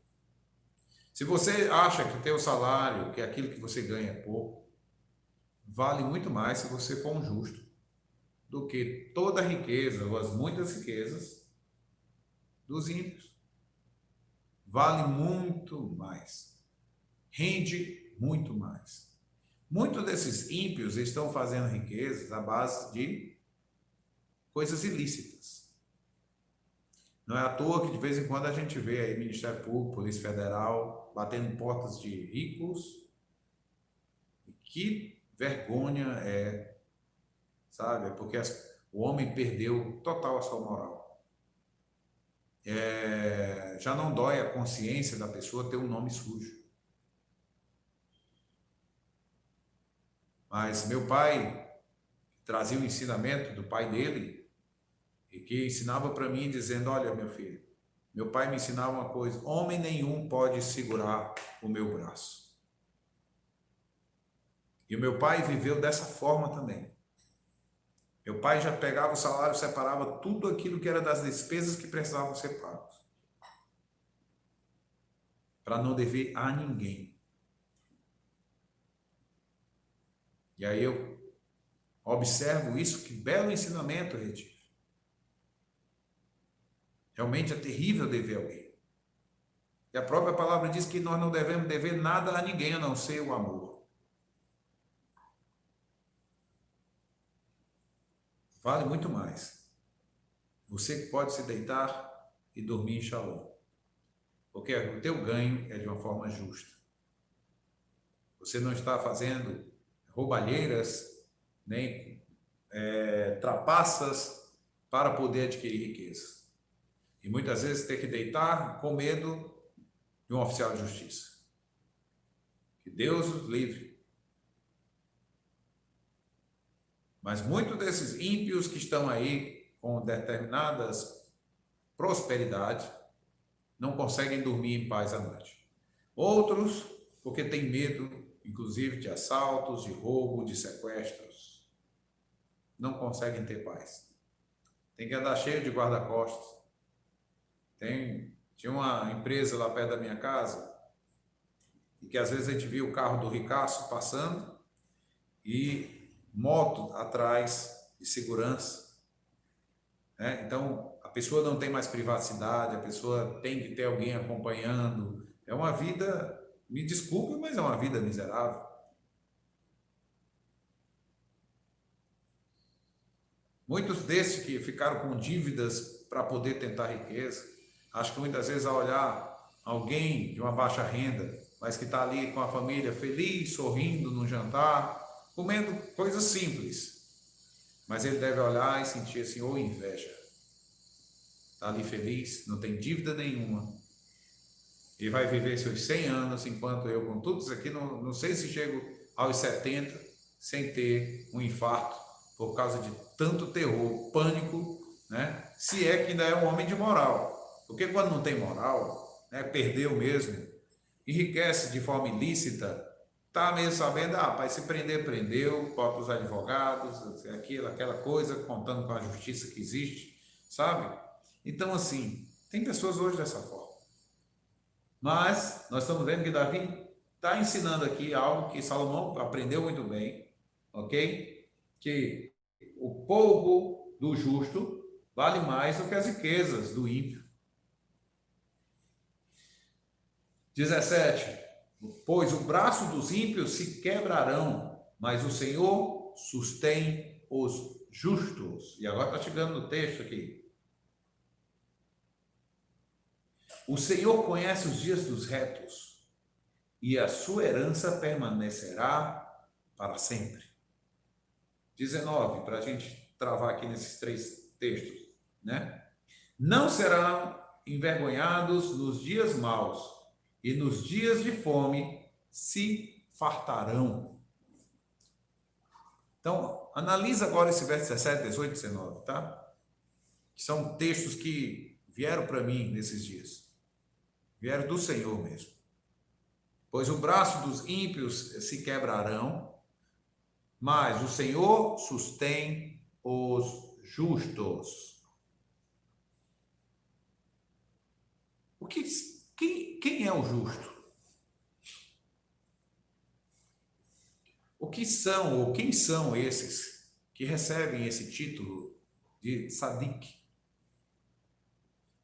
Se você acha que teu salário, que aquilo que você ganha é pouco, vale muito mais se você for um justo do que toda a riqueza ou as muitas riquezas dos ímpios. Vale muito mais. Rende muito mais. Muitos desses ímpios estão fazendo riquezas à base de coisas ilícitas. Não é à toa que de vez em quando a gente vê aí Ministério Público, Polícia Federal, batendo portas de ricos. E que vergonha é, sabe? É porque o homem perdeu total a sua moral. Já não dói a consciência da pessoa ter um nome sujo. Mas meu pai trazia o ensinamento do pai dele e que ensinava para mim dizendo, olha meu filho, meu pai me ensinava uma coisa, homem nenhum pode segurar o meu braço. E o meu pai viveu dessa forma também. Meu pai já pegava o salário, separava tudo aquilo que era das despesas que precisavam ser pagas, para não dever a ninguém. E aí eu observo isso, que belo ensinamento, Retif. Realmente é terrível dever alguém. E a própria palavra diz que nós não devemos dever nada a ninguém, a não ser o amor. Vale muito mais. Você pode se deitar e dormir em shalom. Porque o teu ganho é de uma forma justa. Você não está fazendo roubalheiras, nem trapaças para poder adquirir riqueza. E muitas vezes ter que deitar com medo de um oficial de justiça. Que Deus os livre. Mas muitos desses ímpios que estão aí com determinadas prosperidades não conseguem dormir em paz à noite. Outros, porque têm medo, inclusive, de assaltos, de roubo, de sequestros. Não conseguem ter paz. Tem que andar cheio de guarda-costas. Tinha uma empresa lá perto da minha casa, e que às vezes a gente via o carro do ricaço passando e moto atrás de segurança, né? Então a pessoa não tem mais privacidade, a pessoa tem que ter alguém acompanhando. É uma vida, me desculpe, mas é uma vida miserável. Muitos desses que ficaram com dívidas para poder tentar riqueza, acho que muitas vezes ao olhar alguém de uma baixa renda, mas que está ali com a família feliz, sorrindo no jantar, comendo coisas simples, mas ele deve olhar e sentir assim, ou inveja. Está ali feliz, não tem dívida nenhuma, e vai viver seus 100 anos, enquanto eu, com tudo isso aqui, não sei se chego aos 70 sem ter um infarto por causa de tanto terror, pânico, né? Se é que ainda é um homem de moral. Porque quando não tem moral, né, perdeu mesmo, enriquece de forma ilícita, tá mesmo sabendo, pai, se prender, prendeu, bota os advogados, aquela coisa, contando com a justiça que existe, sabe? Então, assim, tem pessoas hoje dessa forma. Mas nós estamos vendo que Davi está ensinando aqui algo que Salomão aprendeu muito bem, ok? Que o pouco do justo vale mais do que as riquezas do ímpio. 17. Pois o braço dos ímpios se quebrarão, mas o Senhor sustém os justos. E agora está chegando no texto aqui. O Senhor conhece os dias dos retos, e a sua herança permanecerá para sempre. 19, para a gente travar aqui nesses 3 textos, né? Não serão envergonhados nos dias maus, e nos dias de fome se fartarão. Então, analisa agora esse verso 17, 18, 19, tá? Que são textos que vieram para mim nesses dias. Vieram do Senhor mesmo. Pois o braço dos ímpios se quebrarão, mas o Senhor sustém os justos. Quem é o justo? Quem são esses que recebem esse título de Sadik?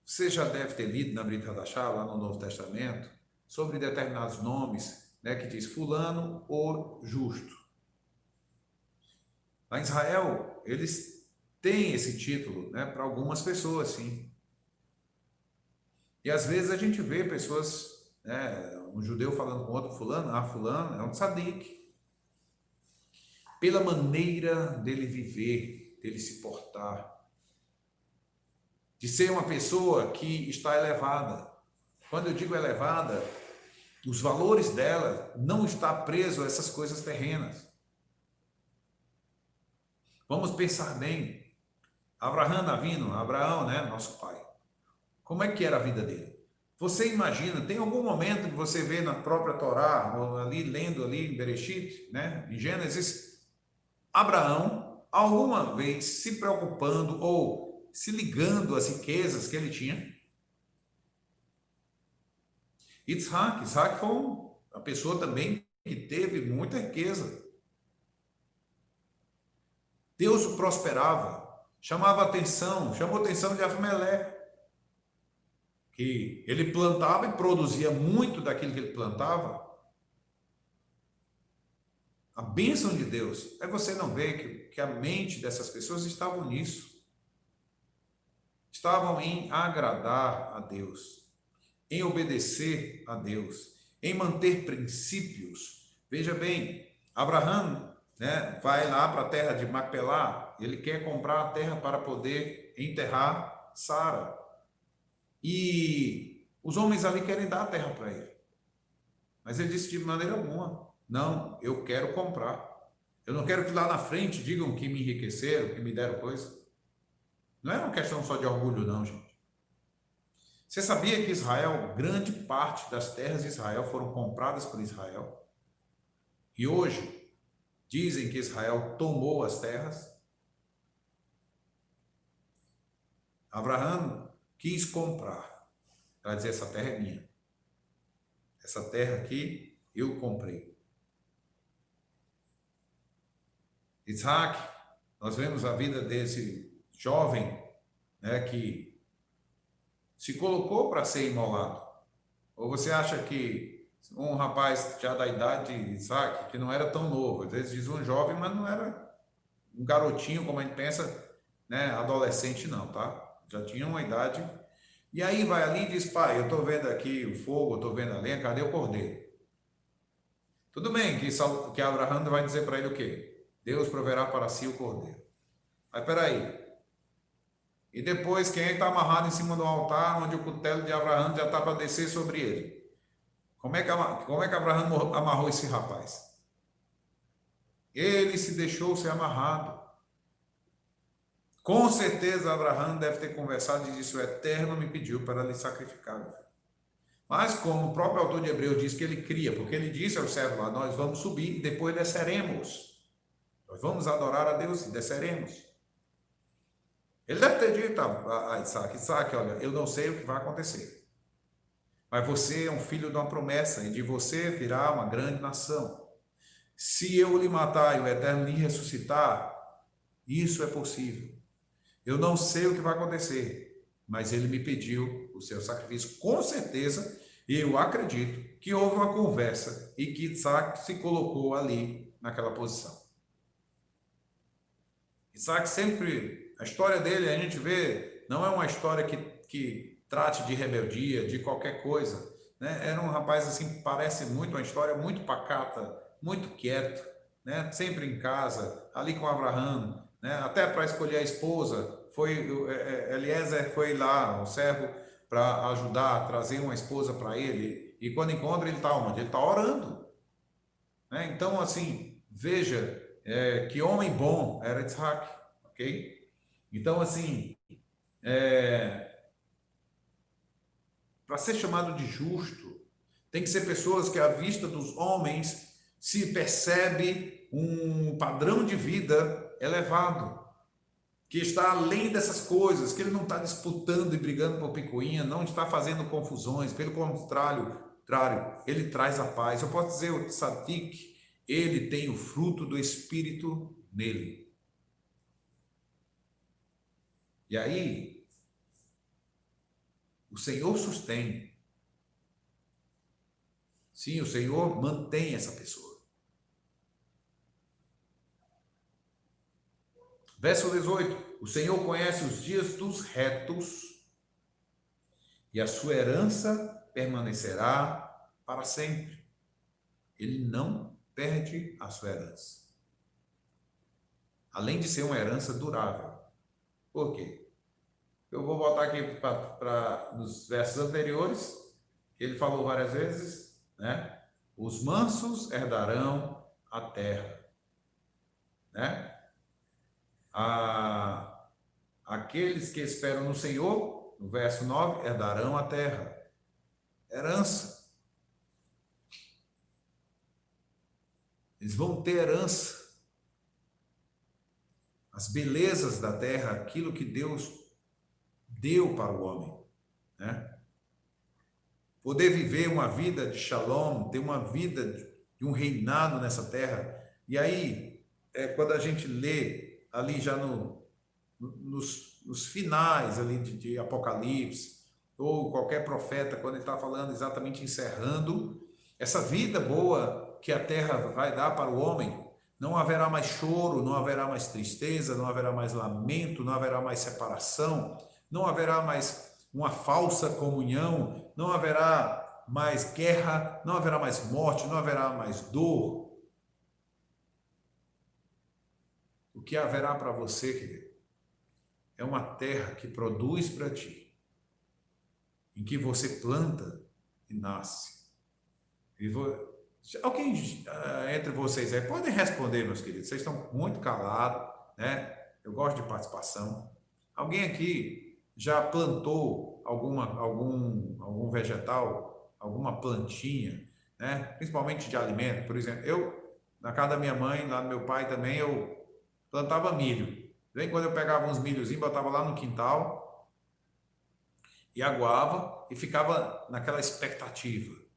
Você já deve ter lido na Brit Hadashah, lá no Novo Testamento, sobre determinados nomes, né, que diz fulano o justo. Lá em Israel, eles têm esse título, né, para algumas pessoas, sim. E às vezes a gente vê pessoas, né, um judeu falando com outro fulano é um tzadik. Pela maneira dele viver, dele se portar, de ser uma pessoa que está elevada. Quando eu digo elevada, os valores dela não estão presos a essas coisas terrenas. Vamos pensar bem. Abraão, né, nosso pai. Como é que era a vida dele? Você imagina, tem algum momento que você vê na própria Torá, ou ali lendo ali em Bereshit, né, em Gênesis, Abraão, alguma vez se preocupando ou se ligando às riquezas que ele tinha? Isaac foi uma pessoa também que teve muita riqueza. Deus o prosperava, chamou a atenção de Avimelé, que ele plantava e produzia muito daquilo que ele plantava. A bênção de Deus. Aí você não vê que a mente dessas pessoas estavam nisso. Estavam em agradar a Deus, em obedecer a Deus, em manter princípios. Veja bem, Abraão, né, vai lá para a terra de Macpelá, ele quer comprar a terra para poder enterrar Sara. E os homens ali querem dar a terra para ele. Mas ele disse de maneira alguma: não, eu quero comprar. Eu não quero que lá na frente digam que me enriqueceram, que me deram coisa. Não é uma questão só de orgulho, não, gente. Você sabia que Israel, grande parte das terras de Israel foram compradas por Israel? E hoje dizem que Israel tomou as terras? Abraão quis comprar. Ela dizia: essa terra é minha. Essa terra aqui eu comprei. Isaac, nós vemos a vida desse jovem, né, que se colocou para ser imolado. Ou você acha que um rapaz já da idade de Isaac, que não era tão novo, às vezes diz um jovem, mas não era um garotinho, como a gente pensa, né, adolescente não, tá? Já tinha uma idade. E aí vai ali e diz: pai, eu estou vendo aqui o fogo, eu estou vendo a lenha, cadê o cordeiro? Tudo bem que Abraão vai dizer para ele o quê? Deus proverá para si o cordeiro. Mas peraí. E depois, quem está amarrado em cima do altar, onde o cutelo de Abraão já está para descer sobre ele? Como é que Abraão amarrou esse rapaz? Ele se deixou ser amarrado. Com certeza, Abraão deve ter conversado e disse: o Eterno me pediu para lhe sacrificar. Mas como o próprio autor de Hebreus diz que ele cria, porque ele disse ao servo lá: nós vamos subir e depois desceremos. Nós vamos adorar a Deus e desceremos. Ele deve ter dito a Isaac: olha, eu não sei o que vai acontecer, mas você é um filho de uma promessa, e de você virá uma grande nação. Se eu lhe matar e o Eterno lhe ressuscitar, isso é possível. Eu não sei o que vai acontecer, mas ele me pediu o seu sacrifício. Com certeza, E eu acredito que houve uma conversa e que Isaac se colocou ali naquela posição. Isaac sempre, a história dele, a gente vê, não é uma história que trate de rebeldia, de qualquer coisa, né? Era um rapaz assim, parece muito, uma história muito pacata, muito quieto, né? Sempre em casa, ali com Abraão, né? Até para escolher a esposa, Eliezer foi lá, o servo, para ajudar a trazer uma esposa para ele, e quando encontra, ele está onde? Ele está orando, né? Então, assim, veja que homem bom era Isaac, ok? Então, assim, para ser chamado de justo, tem que ser pessoas que, à vista dos homens, se percebe um padrão de vida elevado, que está além dessas coisas, que ele não está disputando e brigando por picuinha, não está fazendo confusões, pelo contrário, ele traz a paz. Eu posso dizer, o Tzadik, ele tem o fruto do Espírito nele. E aí, o Senhor sustém. Sim, o Senhor mantém essa pessoa. Verso 18: o Senhor conhece os dias dos retos e a sua herança permanecerá para sempre. Ele não perde a sua herança. Além de ser uma herança durável. Por quê? Eu vou voltar aqui nos versos anteriores. Ele falou várias vezes, né? Os mansos herdarão a terra, né? Aqueles que esperam no Senhor, no verso 9, herdarão a terra. Herança. Eles vão ter herança. As belezas da terra, aquilo que Deus deu para o homem, né? Poder viver uma vida de shalom, ter uma vida de um reinado nessa terra. E aí, quando a gente lê ali já nos finais ali de Apocalipse, ou qualquer profeta, quando ele está falando exatamente encerrando essa vida boa que a terra vai dar para o homem, não haverá mais choro, não haverá mais tristeza, não haverá mais lamento, não haverá mais separação, não haverá mais uma falsa comunhão, não haverá mais guerra, não haverá mais morte, não haverá mais dor. O que haverá para você, querido, é uma terra que produz para ti, em que você planta e nasce. Alguém entre vocês aí podem responder, meus queridos? Vocês estão muito calados, né? Eu gosto de participação. Alguém aqui já plantou algum vegetal, alguma plantinha, né? Principalmente de alimento, por exemplo. Na casa da minha mãe, lá do meu pai também, eu plantava milho. Vem quando eu pegava uns milhozinhos, botava lá no quintal e aguava e ficava naquela expectativa.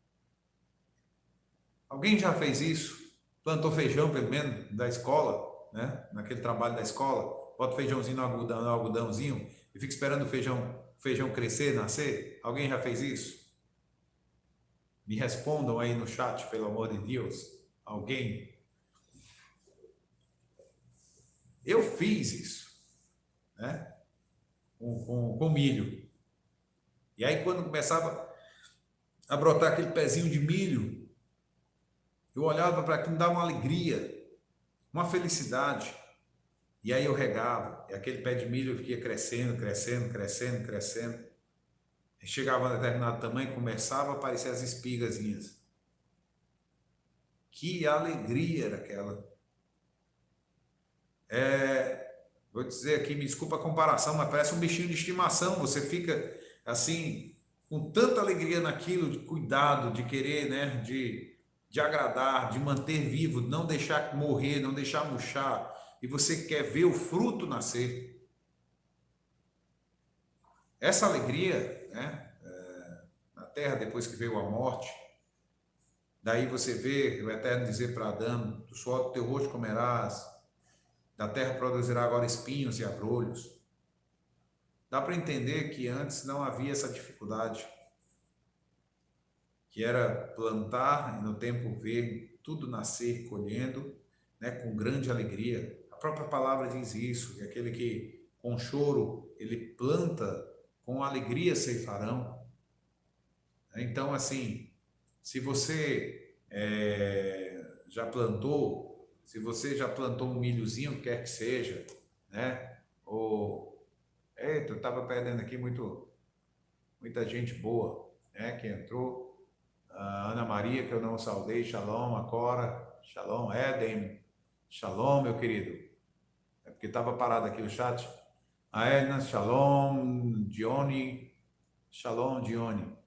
Alguém já fez isso? Plantou feijão, pelo menos, da escola, né? Naquele trabalho da escola, bota o feijãozinho no algodãozinho e fica esperando o feijão crescer, nascer? Alguém já fez isso? Me respondam aí no chat, pelo amor de Deus. Alguém? Eu fiz isso, né? Com milho. E aí, quando começava a brotar aquele pezinho de milho, eu olhava para aquilo, me dava uma alegria, uma felicidade. E aí eu regava, e aquele pé de milho ia crescendo, crescendo, crescendo, crescendo. E chegava a um determinado tamanho, começava a aparecer as espigazinhas. Que alegria era aquela. Vou dizer aqui, me desculpa a comparação, mas parece um bichinho de estimação. Você fica assim, com tanta alegria naquilo, de cuidado, de querer, né, de agradar, de manter vivo, não deixar morrer, não deixar murchar. E você quer ver o fruto nascer. Essa alegria, né, na terra depois que veio a morte, daí você vê o Eterno dizer para Adão: do suor do teu rosto comerás, da terra produzirá agora espinhos e abrolhos. Dá para entender que antes não havia essa dificuldade. que era plantar e no tempo ver tudo nascer, colhendo, né, com grande alegria. A própria palavra diz isso, que aquele que com choro ele planta, com alegria ceifarão. Então, assim, se você já plantou, se você já plantou um milhozinho, quer que seja, né? Ou, eita, eu estava perdendo aqui muita gente boa, né? Que entrou. A Ana Maria, que eu não saudei, Shalom, a Cora, Shalom, Éden, Shalom, meu querido. É porque estava parado aqui o chat. A Edna, Shalom, Dione, Shalom, Dione.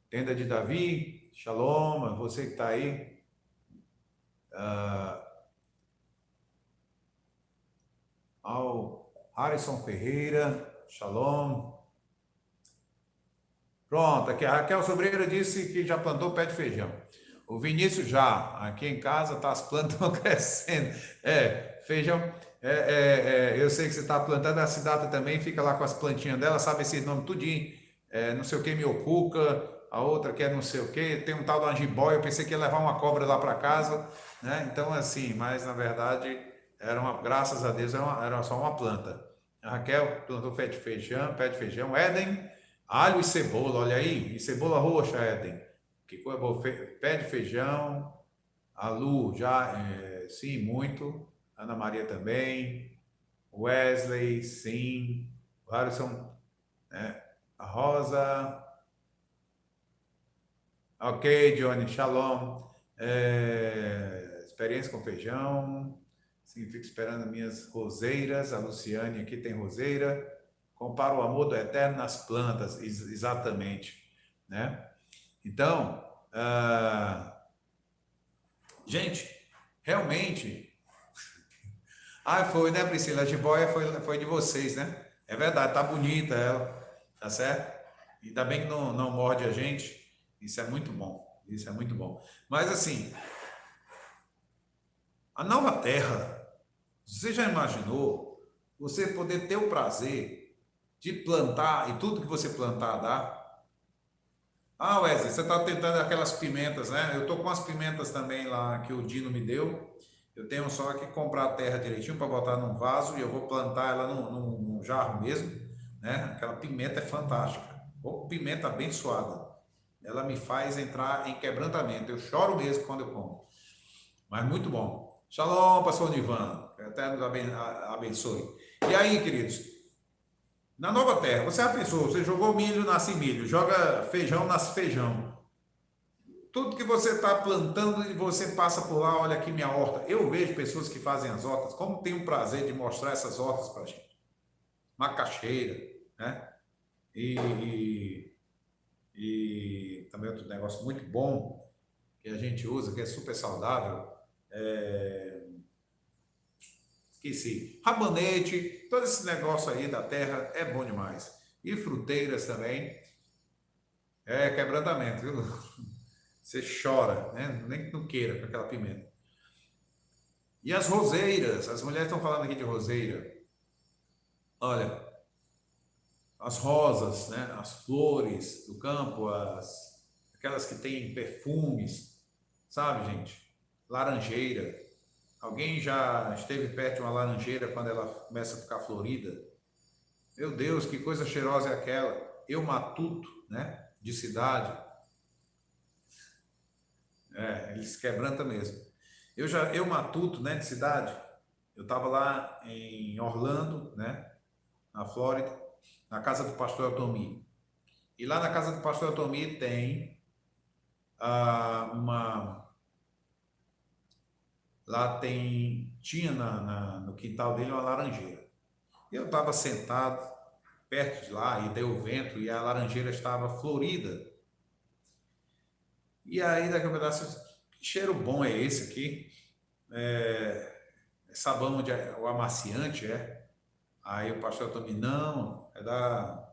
Tenda de Davi, Shalom, você que está aí. Ao Harrison Ferreira, Shalom. Pronto, aqui a Raquel Sobreira disse que já plantou pé de feijão. O Vinícius já, aqui em casa tá, as plantas estão crescendo. Feijão, eu sei que você está plantando, a Cidata também fica lá com as plantinhas dela, sabe esse nome tudinho, não sei o que, Miocuca, a outra que é não sei o que, tem um tal da jiboia, eu pensei que ia levar uma cobra lá para casa, né? Então assim, mas na verdade, graças a Deus, era só uma planta. A Raquel plantou pé de feijão, Éden, alho e cebola, olha aí, e cebola roxa, Éden. Que coisa boa, pé de feijão, a Lu já, sim, muito. Ana Maria também. Wesley, sim. O Harrison, a Rosa. Ok, Johnny, shalom. Experiência com feijão. Sim, fico esperando minhas roseiras. A Luciane aqui tem roseira. Compara o amor do eterno nas plantas, exatamente, né? Então, gente, realmente. Foi, né, Priscila? A jiboia foi de vocês, né? É verdade, tá bonita ela, tá certo? Ainda bem que não morde a gente. Isso é muito bom. Isso é muito bom. Mas assim, a nova terra, você já imaginou você poder ter o prazer de plantar e tudo que você plantar dá? Wesley, você está tentando aquelas pimentas, né? Eu tô com as pimentas também lá que o Dino me deu. Eu tenho só que comprar a terra direitinho para botar num vaso e eu vou plantar ela num jarro mesmo, né? Aquela pimenta é fantástica. Ou pimenta abençoada. Ela me faz entrar em quebrantamento. Eu choro mesmo quando eu como. Mas muito bom. Shalom, pastor Nivan. Que até nos abençoe. E aí, queridos? Na nova terra, você já pensou? Você jogou milho, nasce milho. Joga feijão, nasce feijão. Tudo que você está plantando e você passa por lá, olha aqui minha horta. Eu vejo pessoas que fazem as hortas, como tem o prazer de mostrar essas hortas para a gente. Macaxeira, né? E, também outro negócio muito bom que a gente usa, que é super saudável. Esqueci. Rabanete, todo esse negócio aí da terra é bom demais. E fruteiras também. É quebrantamento, viu? Você chora, né? Nem que não queira com aquela pimenta. E as roseiras, as mulheres estão falando aqui de roseira. Olha, as rosas, né? As flores do campo, aquelas que têm perfumes, sabe, gente? Laranjeira. Alguém já esteve perto de uma laranjeira quando ela começa a ficar florida? Meu Deus, que coisa cheirosa é aquela. Eu matuto, né? De cidade. Eles quebrantam mesmo. Eu matuto, né? De cidade. Eu estava lá em Orlando, né? Na Flórida, na casa do pastor Eltomir. E lá na casa do pastor Eltomir tem uma. Lá tinha no quintal dele uma laranjeira. Eu estava sentado perto de lá e deu vento e a laranjeira estava florida. E aí, daqui a pouco, que cheiro bom é esse aqui? É sabão o amaciante, é? Aí o pastor Eltomir, não, é da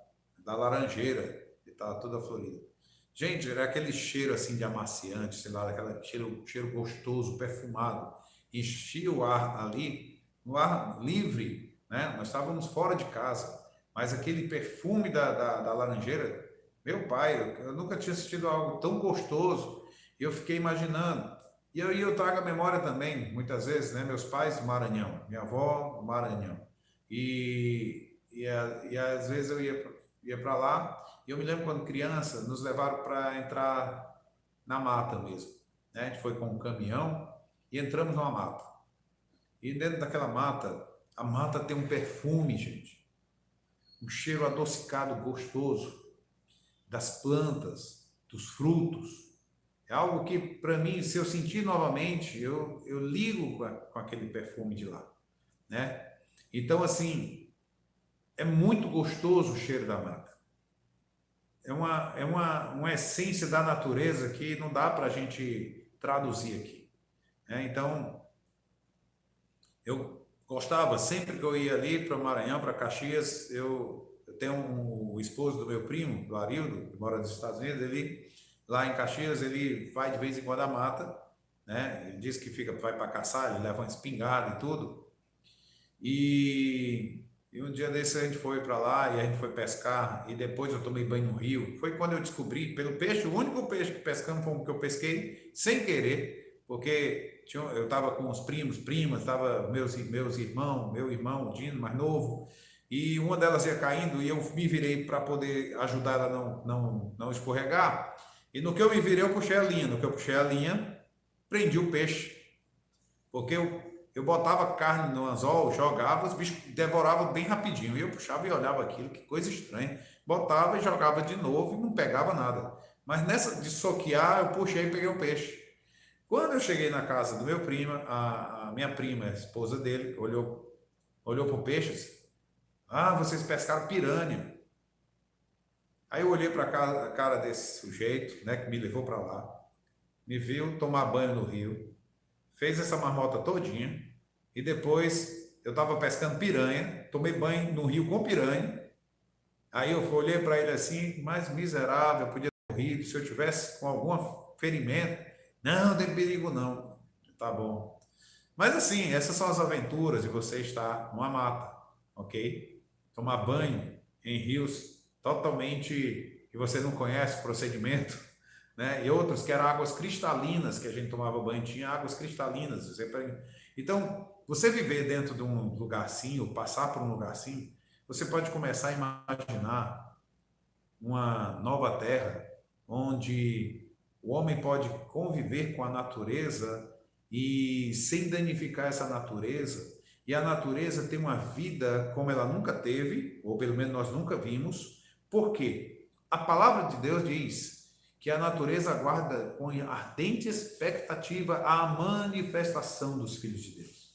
laranjeira, que está toda florida. Gente, era aquele cheiro assim de amaciante, sei lá, aquele cheiro gostoso, perfumado. Enchia o ar ali, no ar livre, né? Nós estávamos fora de casa, mas aquele perfume da laranjeira, Meu pai, eu nunca tinha assistido algo tão gostoso. E eu fiquei imaginando. E aí eu trago a memória também, muitas vezes, né? Meus pais do Maranhão, minha avó do Maranhão. E às vezes eu ia para lá. E eu me lembro quando criança, nos levaram para entrar na mata mesmo, né? A gente foi com um caminhão e entramos numa mata. E dentro daquela mata, a mata tem um perfume, gente. Um cheiro adocicado, gostoso das plantas, dos frutos. É algo que, para mim, se eu sentir novamente, eu ligo com aquele perfume de lá, né? Então, assim, é muito gostoso o cheiro da mata. Uma essência da natureza que não dá para a gente traduzir aqui, né? Então, eu gostava, sempre que eu ia ali para o Maranhão, para Caxias, eu tenho o esposo do meu primo, do Arildo, que mora nos Estados Unidos, ele lá em Caxias, ele vai de vez em quando à mata, né? Ele diz que vai para caçar, ele leva uma espingarda e tudo. E um dia desse a gente foi para lá e a gente foi pescar e depois eu tomei banho no rio. Foi quando eu descobri, pelo peixe, o único peixe que pescamos foi o que eu pesquei sem querer, porque eu estava com os primos, primas, estava meus irmãos, meu irmão, o Dino, mais novo, e uma delas ia caindo e eu me virei para poder ajudar ela a não escorregar. E no que eu me virei, eu puxei a linha. No que eu puxei a linha, prendi o peixe. Porque eu botava carne no anzol, jogava, os bichos devoravam bem rapidinho. E eu puxava e olhava aquilo, que coisa estranha. Botava e jogava de novo e não pegava nada. Mas nessa de soquear, eu puxei e peguei o peixe. Quando eu cheguei na casa do meu primo, a minha prima, a esposa dele, olhou para o peixe e disse, ah, vocês pescaram piranha. Aí eu olhei para a cara desse sujeito, né, que me levou para lá, me viu tomar banho no rio, fez essa marmota todinha e depois eu estava pescando piranha, tomei banho no rio com piranha. Aí eu olhei para ele assim, mais miserável, podia ter morrido se eu tivesse com algum ferimento. Não, não tem perigo não. Tá bom. Mas assim, essas são as aventuras de você estar numa mata, ok? Tomar banho em rios totalmente que você não conhece o procedimento, né? E outros que eram águas cristalinas que a gente tomava banho, tinha águas cristalinas. Então, você viver dentro de um lugar assim, ou passar por um lugar assim, você pode começar a imaginar uma nova terra onde o homem pode conviver com a natureza e sem danificar essa natureza, e a natureza tem uma vida como ela nunca teve, ou pelo menos nós nunca vimos. Por quê? A palavra de Deus diz que a natureza aguarda com ardente expectativa a manifestação dos filhos de Deus.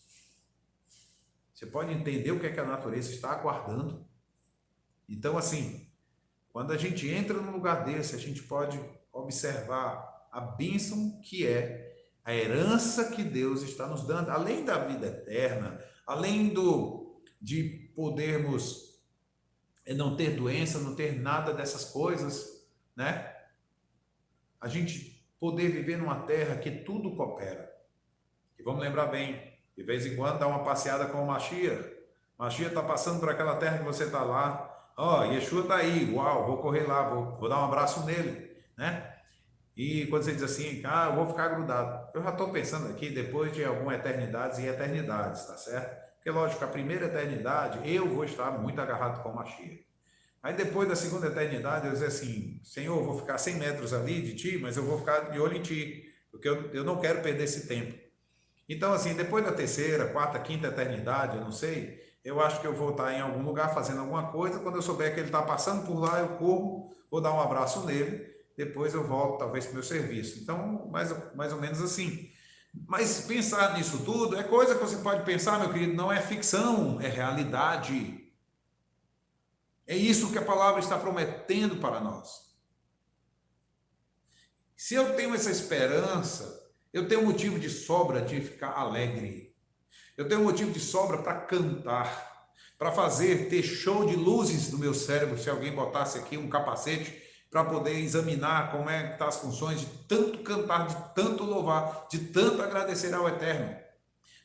Você pode entender o que é que a natureza está aguardando? Então, assim, quando a gente entra num lugar desse, a gente pode observar a bênção que é a herança que Deus está nos dando, além da vida eterna, além de podermos não ter doença, não ter nada dessas coisas, né? A gente poder viver numa terra que tudo coopera. E vamos lembrar bem, de vez em quando dá uma passeada com o Mashiach. Mashiach está passando por aquela terra que você está lá. Ó, Yeshua está aí, uau, vou correr lá, vou dar um abraço nele, né? E quando você diz assim, ah, eu vou ficar grudado. Eu já estou pensando aqui, depois de algumas eternidades e eternidades, tá certo? Porque, lógico, a primeira eternidade, eu vou estar muito agarrado com o Mashiach. Aí depois da segunda eternidade, eu dizer assim, Senhor, eu vou ficar 100 metros ali de ti, mas eu vou ficar de olho em ti, porque eu não quero perder esse tempo. Então, assim, depois da terceira, quarta, quinta eternidade, eu não sei, eu acho que eu vou estar em algum lugar fazendo alguma coisa. Quando eu souber que ele está passando por lá, eu corro, vou dar um abraço nele, depois eu volto, talvez, para o meu serviço. Então, mais ou menos assim. Mas pensar nisso tudo é coisa que você pode pensar, meu querido, não é ficção, é realidade. É isso que a palavra está prometendo para nós. Se eu tenho essa esperança, eu tenho motivo de sobra de ficar alegre. Eu tenho motivo de sobra para cantar, para ter show de luzes no meu cérebro, se alguém botasse aqui um capacete para poder examinar como é que estão as funções de tanto cantar, de tanto louvar, de tanto agradecer ao Eterno.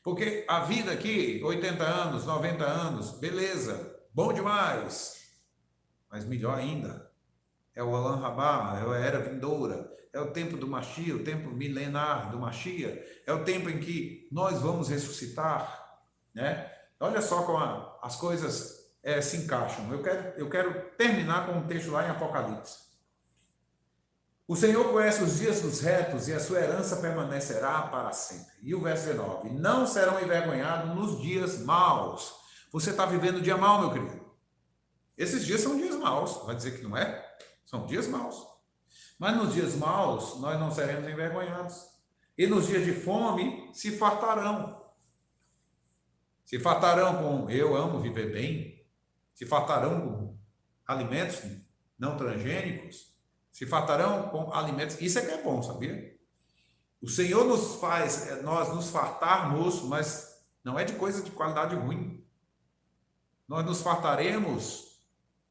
Porque a vida aqui, 80 anos, 90 anos, beleza, bom demais. Mas melhor ainda é o Olam Rabá, é a era vindoura, é o tempo do Mashiach, o tempo milenar do Mashiach, é o tempo em que nós vamos ressuscitar, né? Olha só como as coisas se encaixam. Eu quero terminar com um texto lá em Apocalipse. O Senhor conhece os dias dos retos e a sua herança permanecerá para sempre. E o verso 19: não serão envergonhados nos dias maus. Você está vivendo o dia mau, meu querido? Esses dias são dias maus. Vai dizer que não é? São dias maus. Mas nos dias maus, nós não seremos envergonhados. E nos dias de fome, se fartarão. Se fartarão com eu amo viver bem. Se fartarão com alimentos não transgênicos. Se fartarão com alimentos. Isso é que é bom, sabia? O Senhor nos faz nós nos fartarmos, mas não é de coisa de qualidade ruim. Nós nos fartaremos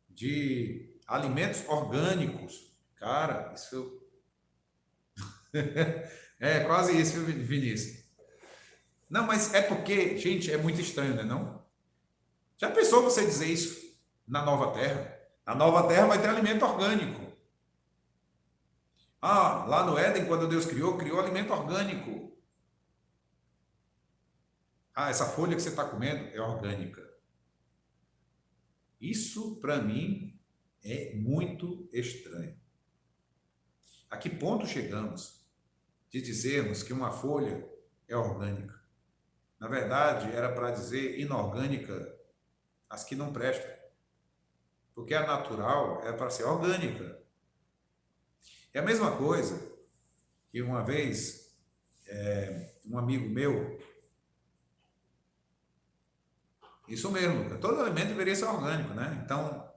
de alimentos orgânicos. Cara, isso é quase isso, Vinícius. Não, mas é porque, gente, é muito estranho, né, não? Já pensou você dizer isso na Nova Terra? Na Nova Terra vai ter alimento orgânico. Ah, lá no Éden, quando Deus criou alimento orgânico. Ah, essa folha que você está comendo é orgânica. Isso, para mim, é muito estranho. A que ponto chegamos de dizermos que uma folha é orgânica? Na verdade, era para dizer inorgânica as que não prestam. Porque a natural é para ser orgânica. É a mesma coisa que uma vez um amigo meu, isso mesmo, todo alimento deveria ser orgânico, né? Então,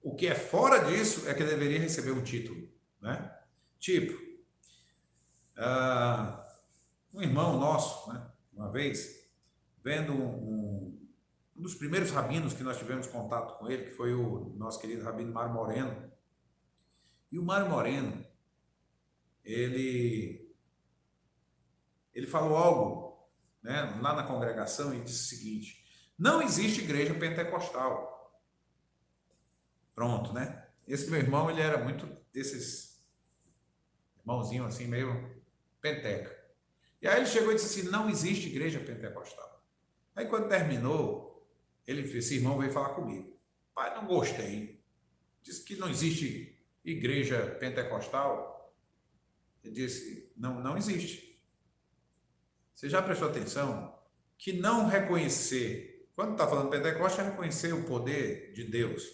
o que é fora disso é que deveria receber um título, né? Tipo, um irmão nosso, né? Uma vez, vendo um dos primeiros rabinos que nós tivemos contato com ele, que foi o nosso querido rabino Mário Moreno. E o Mário Moreno, ele falou algo, né, lá na congregação e disse o seguinte: não existe igreja pentecostal. Pronto, né? Esse meu irmão, ele era muito desses irmãozinho assim, meio penteca. E aí ele chegou e disse assim: não existe igreja pentecostal. Aí quando terminou, esse irmão veio falar comigo. Pai, não gostei. Disse que não existe igreja pentecostal. Ele disse: não existe. Você já prestou atenção que não reconhecer, quando está falando Pentecostes, é reconhecer o poder de Deus,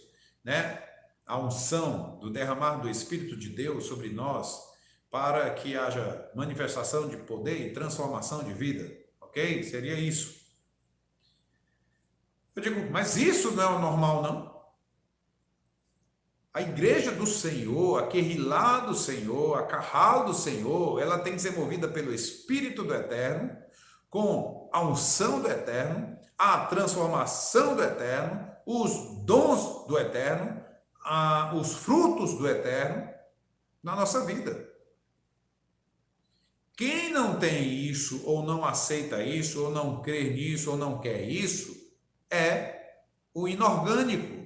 né? A unção do derramar do Espírito de Deus sobre nós, para que haja manifestação de poder e transformação de vida, ok? Seria isso. Eu digo, mas isso não é o normal, não? A igreja do Senhor, a Querrilá do Senhor, a Carral do Senhor, ela tem que ser movida pelo Espírito do Eterno, com a unção do Eterno, a transformação do Eterno, os dons do Eterno, os frutos do Eterno na nossa vida. Quem não tem isso, ou não aceita isso, ou não crê nisso, ou não quer isso, é o inorgânico.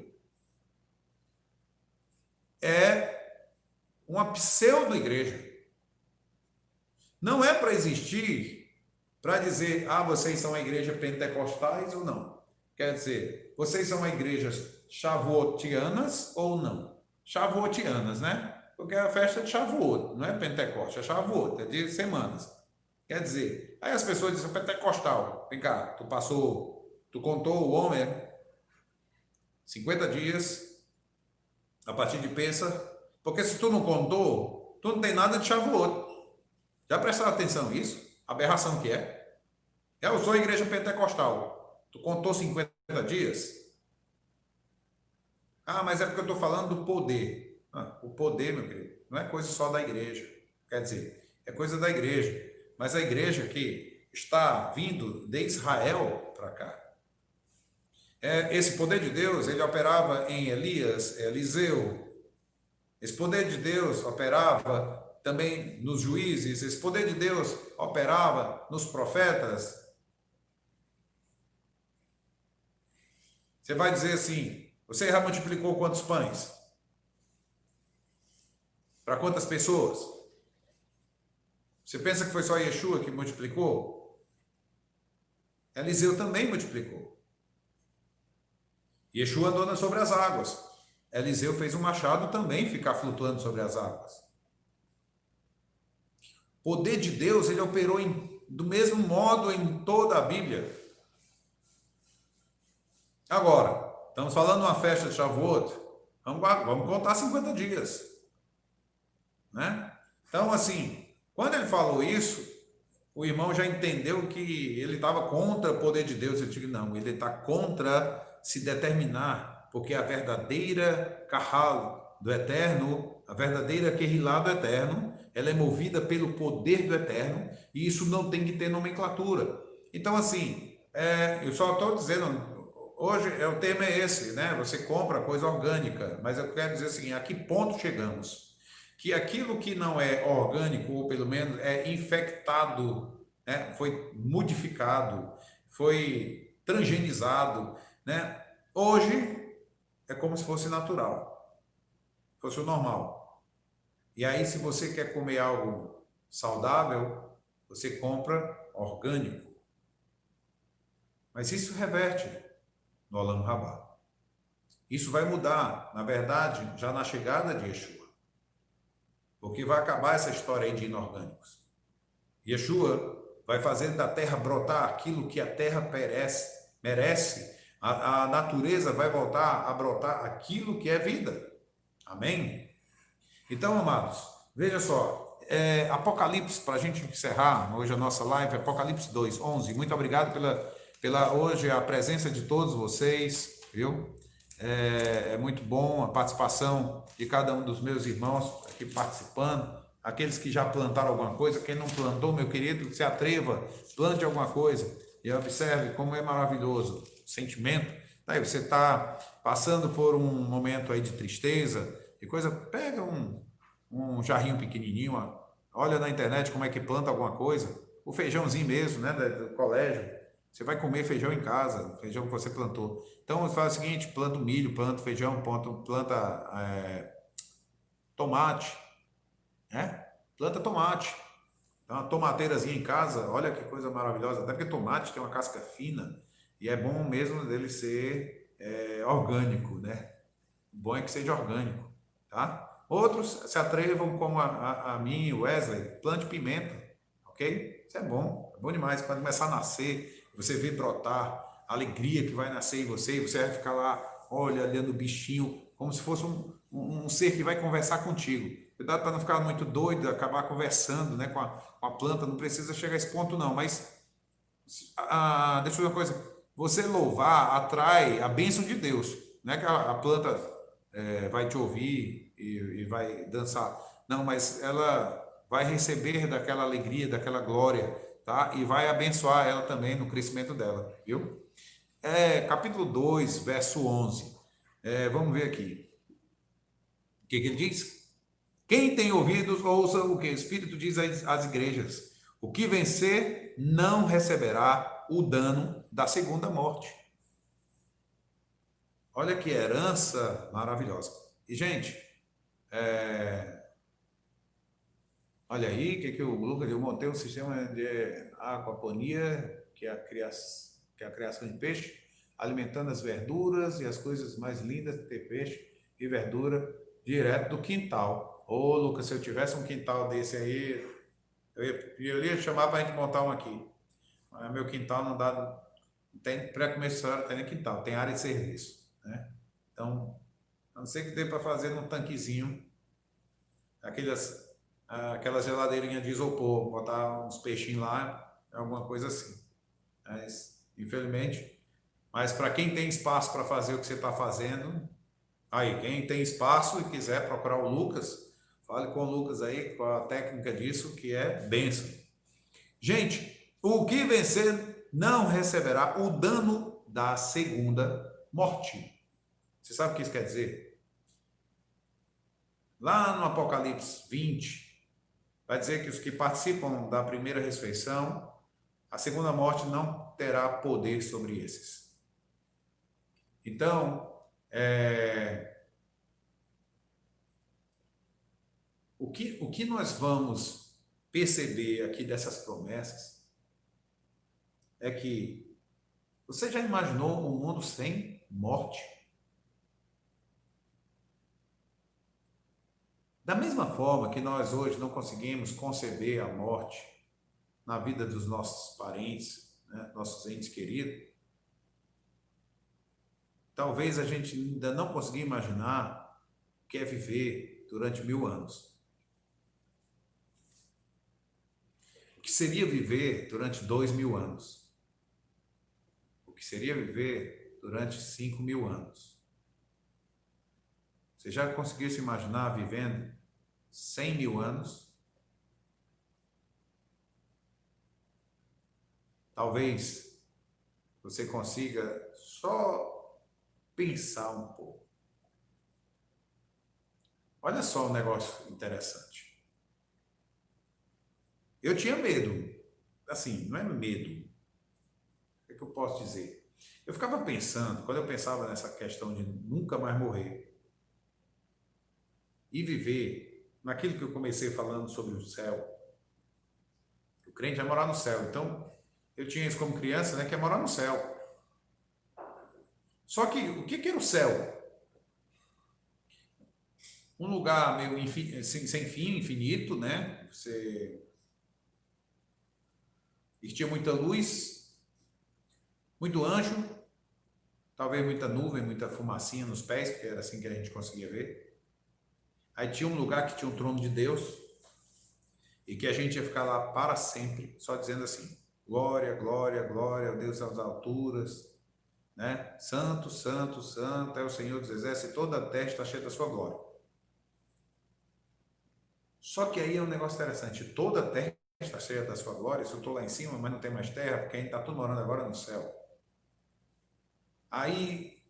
É uma pseudo-igreja. Não é para existir, para dizer, vocês são a igreja pentecostais ou não. Quer dizer, vocês são a igreja shavuotianas ou não. Shavuotianas, né? Porque é a festa de Shavuot, não é Pentecoste, é Shavuot, é de semanas. Quer dizer, aí as pessoas dizem, pentecostal, vem cá, tu contou o homem, 50 dias, a partir de Pêssar, porque se tu não contou, tu não tem nada de Shavuot. Já prestaram atenção nisso? A aberração que é? Eu sou a igreja pentecostal. Tu contou 50 dias? Mas é porque eu estou falando do poder. O poder, meu querido, não é coisa só da igreja. Quer dizer, é coisa da igreja. Mas a igreja que está vindo de Israel para cá. Esse poder de Deus, ele operava em Elias, Eliseu. Esse poder de Deus operava também nos juízes. Esse poder de Deus operava nos profetas. Você vai dizer assim, você já multiplicou quantos pães? Para quantas pessoas? Você pensa que foi só Yeshua que multiplicou? Eliseu também multiplicou. Yeshua andou sobre as águas. Eliseu fez um machado também ficar flutuando sobre as águas. O poder de Deus, ele operou do mesmo modo em toda a Bíblia. Agora, estamos falando de uma festa de Shavuot, vamos contar 50 dias. Né? Então, assim, quando ele falou isso, o irmão já entendeu que ele estava contra o poder de Deus. Eu digo, não, ele está contra se determinar, porque a verdadeira Kahal do Eterno, a verdadeira Kehilá do Eterno, ela é movida pelo poder do Eterno, e isso não tem que ter nomenclatura. Então, assim, eu só estou dizendo, hoje o tema é esse, né? Você compra coisa orgânica, mas eu quero dizer assim, a que ponto chegamos? Que aquilo que não é orgânico, ou pelo menos é infectado, né? Foi modificado, foi transgenizado, né? Hoje é como se fosse natural, fosse o normal. E aí, se você quer comer algo saudável, você compra orgânico. Mas isso reverte no Olam Rabá. Isso vai mudar, na verdade, já na chegada de Yeshua. Porque vai acabar essa história aí de inorgânicos. Yeshua vai fazer da terra brotar aquilo que a terra merece. A natureza vai voltar a brotar aquilo que é vida. Amém? Então, amados, veja só. Apocalipse, para a gente encerrar hoje a nossa live, Apocalipse 2:11. Muito obrigado pela hoje a presença de todos vocês, viu? É muito bom a participação de cada um dos meus irmãos aqui participando, aqueles que já plantaram alguma coisa, quem não plantou, meu querido, se atreva, plante alguma coisa e observe como é maravilhoso o sentimento. Aí você está passando por um momento aí de tristeza, de coisa, pega um jarrinho pequenininho, ó, olha na internet como é que planta alguma coisa, o feijãozinho mesmo, né, do colégio. Você vai comer feijão em casa, feijão que você plantou. Então, você faz o seguinte, planta milho, planta feijão, planta tomate, né? Planta tomate. Então, uma tomateirazinha em casa, olha que coisa maravilhosa. Até porque tomate tem uma casca fina e é bom mesmo dele ser orgânico, né? O bom é que seja orgânico, tá? Outros se atrevam, como a mim, o Wesley, plante pimenta, ok? Isso é bom demais. Quando começar a nascer, você vê brotar, a alegria que vai nascer em você, e você vai ficar lá, olha, olhando o bichinho, como se fosse um ser que vai conversar contigo. Cuidado para não ficar muito doido, acabar conversando, né, com a planta, não precisa chegar a esse ponto não, mas deixa eu dizer uma coisa, você louvar atrai a bênção de Deus, não é que a planta vai te ouvir e vai dançar, não, mas ela vai receber daquela alegria, daquela glória, tá? E vai abençoar ela também no crescimento dela, viu? Capítulo 2, verso 11. Vamos ver aqui. O que ele diz? Quem tem ouvidos, ouça o que o Espírito diz às igrejas. O que vencer não receberá o dano da segunda morte. Olha que herança maravilhosa. E, gente, olha aí, que o Lucas, eu montei um sistema de aquaponia, que é a criação de peixe, alimentando as verduras e as coisas mais lindas de ter peixe e verdura direto do quintal. Ô, Lucas, se eu tivesse um quintal desse aí, eu ia chamar para a gente montar um aqui. Mas meu quintal não dá, não tem pré-comercial, não tem nem quintal, tem área de serviço, né? Então, a não ser que dê para fazer num tanquezinho, aquelas geladeirinhas de isopor, botar uns peixinhos lá, alguma coisa assim. Mas, infelizmente, mas para quem tem espaço para fazer o que você está fazendo, aí, quem tem espaço e quiser procurar o Lucas, fale com o Lucas aí, com a técnica disso, que é bênção. Gente, o que vencer não receberá o dano da segunda morte. Você sabe o que isso quer dizer? Lá no Apocalipse 20, vai dizer que os que participam da primeira ressurreição, a segunda morte não terá poder sobre esses. Então, O que nós vamos perceber aqui dessas promessas é que você já imaginou um mundo sem morte? Da mesma forma que nós hoje não conseguimos conceber a morte na vida dos nossos parentes, né, nossos entes queridos, talvez a gente ainda não consiga imaginar o que é viver durante 1000 anos. O que seria viver durante 2000 anos? O que seria viver durante 5000 anos? Você já conseguiu se imaginar vivendo 100.000 anos? Talvez você consiga só pensar um pouco. Olha só um negócio interessante. Eu tinha medo, assim, não é medo, o que eu posso dizer? Eu ficava pensando, quando eu pensava nessa questão de nunca mais morrer e viver naquilo que eu comecei falando sobre o céu, o crente vai morar no céu, então eu tinha isso como criança, né, que é morar no céu. Só que o que era o céu? Um lugar meio sem fim, infinito, né? E tinha muita luz, muito anjo, talvez muita nuvem, muita fumacinha nos pés, porque era assim que a gente conseguia ver. Aí tinha um lugar que tinha um trono de Deus e que a gente ia ficar lá para sempre, só dizendo assim: glória, glória, glória ao Deus das alturas, né? Santo, santo, santo é o Senhor dos exércitos, e toda a terra está cheia da sua glória. Só que aí é um negócio interessante, toda a terra está cheia da sua glória, se eu estou lá em cima, mas não tem mais terra, porque a gente está tudo morando agora no céu. Aí,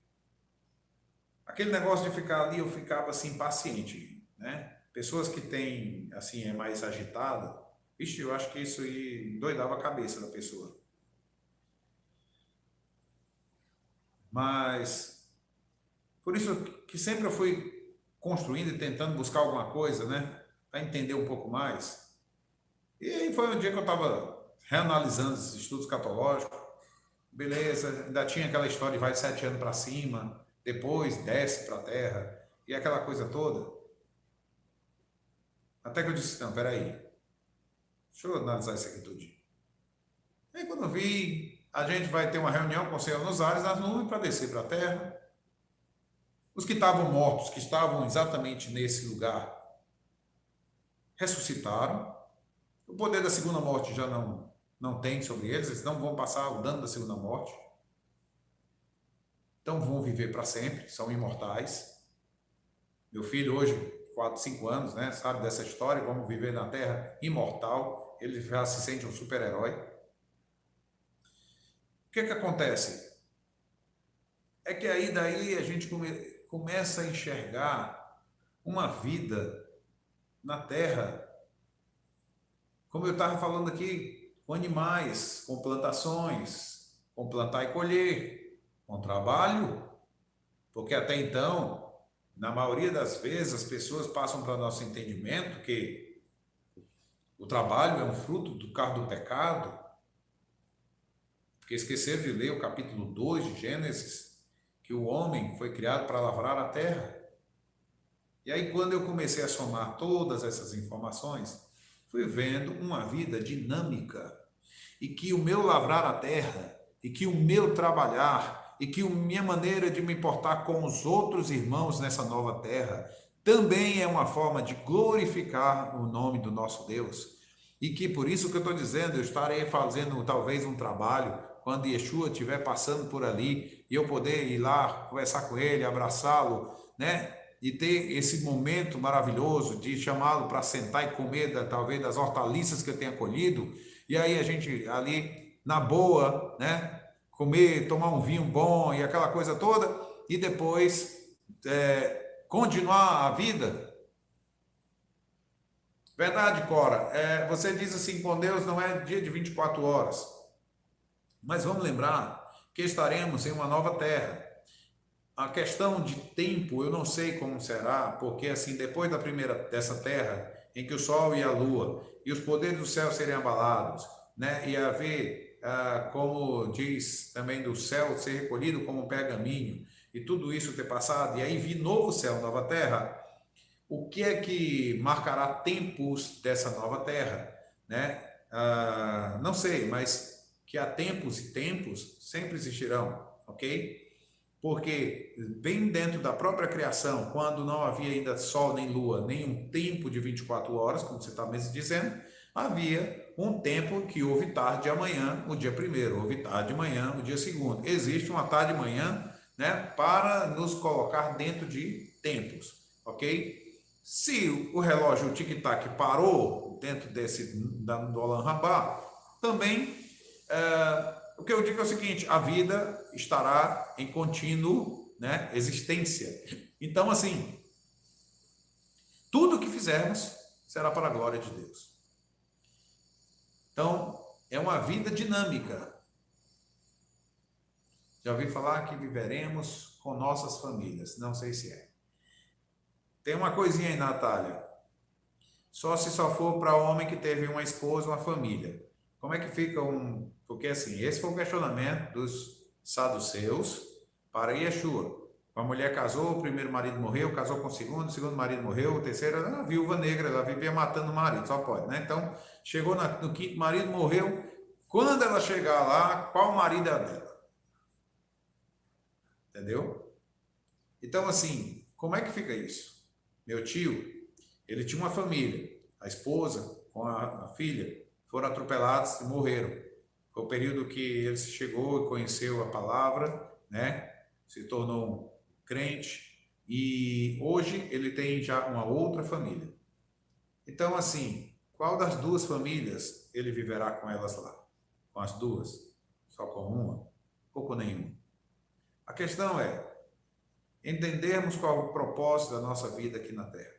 aquele negócio de ficar ali, eu ficava assim, impaciente, né? Pessoas que têm, assim, é mais agitada, vixe, eu acho que isso aí doidava a cabeça da pessoa. Mas, por isso que sempre eu fui construindo e tentando buscar alguma coisa, né? Para entender um pouco mais. E aí foi um dia que eu estava reanalisando esses estudos catológicos. Beleza, ainda tinha aquela história de vai de 7 anos para cima, depois desce para a terra, e aquela coisa toda. Até que eu disse, não, peraí, deixa eu analisar isso aqui tudinho. Aí quando eu vi, a gente vai ter uma reunião com o Senhor nos ares, nas nuvens, para descer para a terra. Os que estavam mortos, que estavam exatamente nesse lugar, ressuscitaram. O poder da segunda morte já não tem sobre eles, eles não vão passar o dano da segunda morte. Então vão viver para sempre, são imortais. Meu filho hoje, 4, 5 anos, né, sabe dessa história, vamos viver na Terra imortal, ele já se sente um super-herói. O que acontece? É que aí daí a gente começa a enxergar uma vida na Terra, como eu estava falando aqui, com animais, com plantações, com plantar e colher, com trabalho, porque até então, na maioria das vezes, as pessoas passam para nosso entendimento que o trabalho é um fruto do carro do pecado, porque esqueceram de ler o capítulo 2 de Gênesis, que o homem foi criado para lavrar a terra. E aí, quando eu comecei a somar todas essas informações, fui vendo uma vida dinâmica, e que o meu lavrar a terra, e que o meu trabalhar, e que a minha maneira de me importar com os outros irmãos nessa nova terra, também é uma forma de glorificar o nome do nosso Deus. E que por isso que eu estou dizendo, eu estarei fazendo talvez um trabalho, quando Yeshua estiver passando por ali, e eu poder ir lá, conversar com ele, abraçá-lo, né? E ter esse momento maravilhoso de chamá-lo para sentar e comer, talvez, das hortaliças que eu tenha colhido, e aí a gente ali, na boa, né? Comer, tomar um vinho bom e aquela coisa toda, e depois continuar a vida. Verdade, Cora. Você diz assim, com Deus não é dia de 24 horas. Mas vamos lembrar que estaremos em uma nova terra. A questão de tempo, eu não sei como será, porque assim, depois dessa terra, em que o sol e a lua e os poderes do céu serem abalados, né? E haver, como diz também, do céu ser recolhido como um pergaminho, e tudo isso ter passado, e aí vir novo céu, nova terra. O que é que marcará tempos dessa nova terra, né? Não sei, mas que há tempos e tempos sempre existirão, ok? Porque bem dentro da própria criação, quando não havia ainda sol nem lua, nem um tempo de 24 horas, como você está mesmo dizendo, havia um tempo que houve tarde de amanhã, o dia primeiro, houve tarde de manhã, o dia segundo. Existe uma tarde de manhã, né, para nos colocar dentro de tempos, ok? Se o relógio, o tic-tac, parou dentro do Olam Rabá, também o que eu digo é o seguinte: a vida estará em contínuo, né, existência. Então, assim, tudo que fizermos será para a glória de Deus. Então, é uma vida dinâmica. Já ouvi falar que viveremos com nossas famílias. Não sei se é. Tem uma coisinha aí, Natália. Só se só for para homem que teve uma esposa, uma família. Como é que fica um... Porque, assim, esse foi o questionamento dos saduceus para Yeshua. A mulher casou, o primeiro marido morreu, casou com o segundo marido morreu, o terceiro era uma viúva negra, ela vivia matando o marido, só pode, né? Então, chegou no quinto marido, morreu. Quando ela chegar lá, qual marido é a dela? Entendeu? Então, assim, como é que fica isso? Meu tio, ele tinha uma família, a esposa com a filha foram atropelados e morreram. Foi o período que ele chegou e conheceu a palavra, né? Se tornou um crente e hoje ele tem já uma outra família. Então, assim, qual das duas famílias ele viverá com elas lá? Com as duas? Só com uma? Ou com nenhuma? A questão é entendermos qual é o propósito da nossa vida aqui na Terra.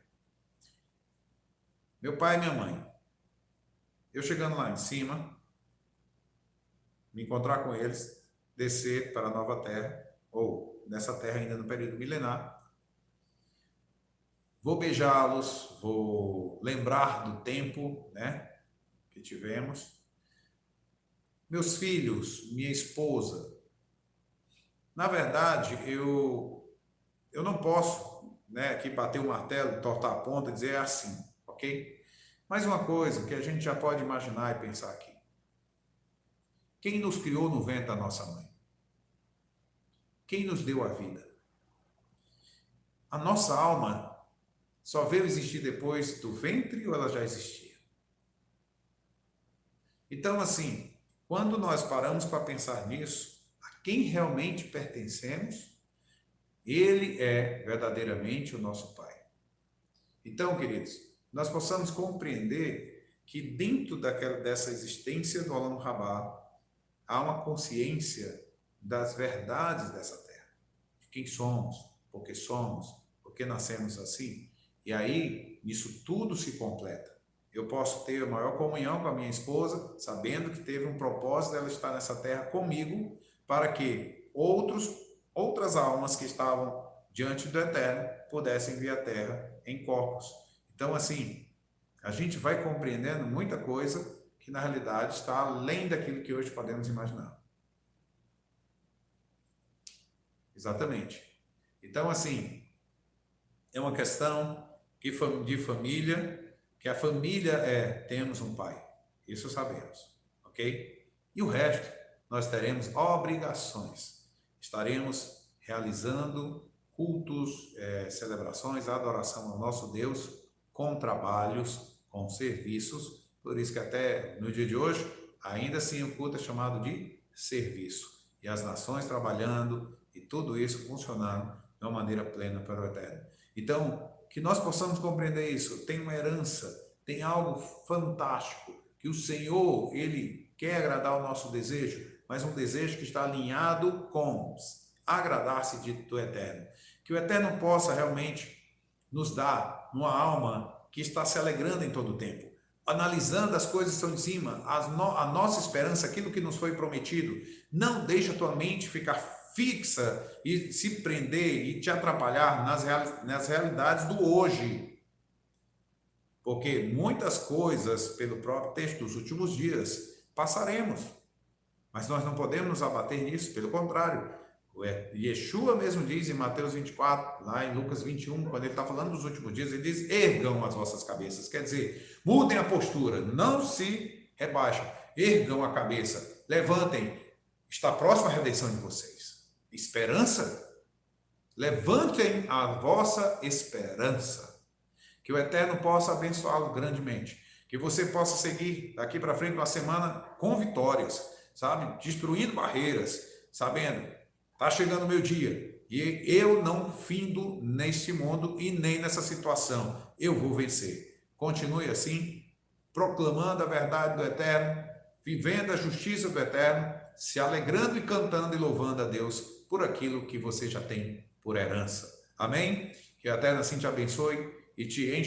Meu pai e minha mãe, eu chegando lá em cima, me encontrar com eles, descer para a nova terra, ou nessa terra ainda no período milenar, vou beijá-los, vou lembrar do tempo, né, que tivemos. Meus filhos, minha esposa, na verdade, eu não posso, né, aqui bater o martelo, tortar a ponta e dizer assim, ok? Mas uma coisa que a gente já pode imaginar e pensar aqui. Quem nos criou no ventre da nossa mãe? Quem nos deu a vida? A nossa alma só veio existir depois do ventre ou ela já existia? Então, assim, quando nós paramos para pensar nisso, a quem realmente pertencemos, ele é verdadeiramente o nosso Pai. Então, queridos, nós possamos compreender que dentro dessa existência do Olam Rabá, há uma consciência das verdades dessa terra, de quem somos, por que nascemos assim. E aí, isso tudo se completa. Eu posso ter a maior comunhão com a minha esposa, sabendo que teve um propósito dela estar nessa terra comigo, para que outras almas que estavam diante do Eterno pudessem vir à terra em corpos. Então, assim, a gente vai compreendendo muita coisa que na realidade está além daquilo que hoje podemos imaginar. Exatamente. Então, assim, é uma questão de família, que a família temos um pai. Isso sabemos, ok? E o resto, nós teremos obrigações. Estaremos realizando cultos, celebrações, adoração ao nosso Deus, com trabalhos, com serviços. Por isso que até no dia de hoje, ainda assim o culto é chamado de serviço. E as nações trabalhando e tudo isso funcionando de uma maneira plena para o Eterno. Então, que nós possamos compreender isso. Tem uma herança, tem algo fantástico, que o Senhor, Ele quer agradar o nosso desejo, mas um desejo que está alinhado com agradar-se do Eterno. Que o Eterno possa realmente nos dar uma alma que está se alegrando em todo o tempo, analisando as coisas que estão em cima, a nossa esperança, aquilo que nos foi prometido. Não deixa a tua mente ficar fixa e se prender e te atrapalhar nas realidades do hoje. porque muitas coisas, pelo próprio texto dos últimos dias, passaremos, mas nós não podemos nos abater nisso, pelo contrário. Yeshua mesmo diz em Mateus 24, lá em Lucas 21, quando ele está falando dos últimos dias, ele diz: ergam as vossas cabeças, quer dizer, mudem a postura, não se rebaixem, ergam a cabeça, levantem, está próxima a redenção de vocês. Esperança? Levantem a vossa esperança. Que o Eterno possa abençoá-lo grandemente. Que você possa seguir daqui para frente uma semana com vitórias, sabe? Destruindo barreiras, sabendo, está chegando o meu dia e eu não findo neste mundo e nem nessa situação. Eu vou vencer. Continue assim, proclamando a verdade do Eterno, vivendo a justiça do Eterno, se alegrando e cantando e louvando a Deus por aquilo que você já tem por herança. Amém? Que o Eterno assim te abençoe e te enche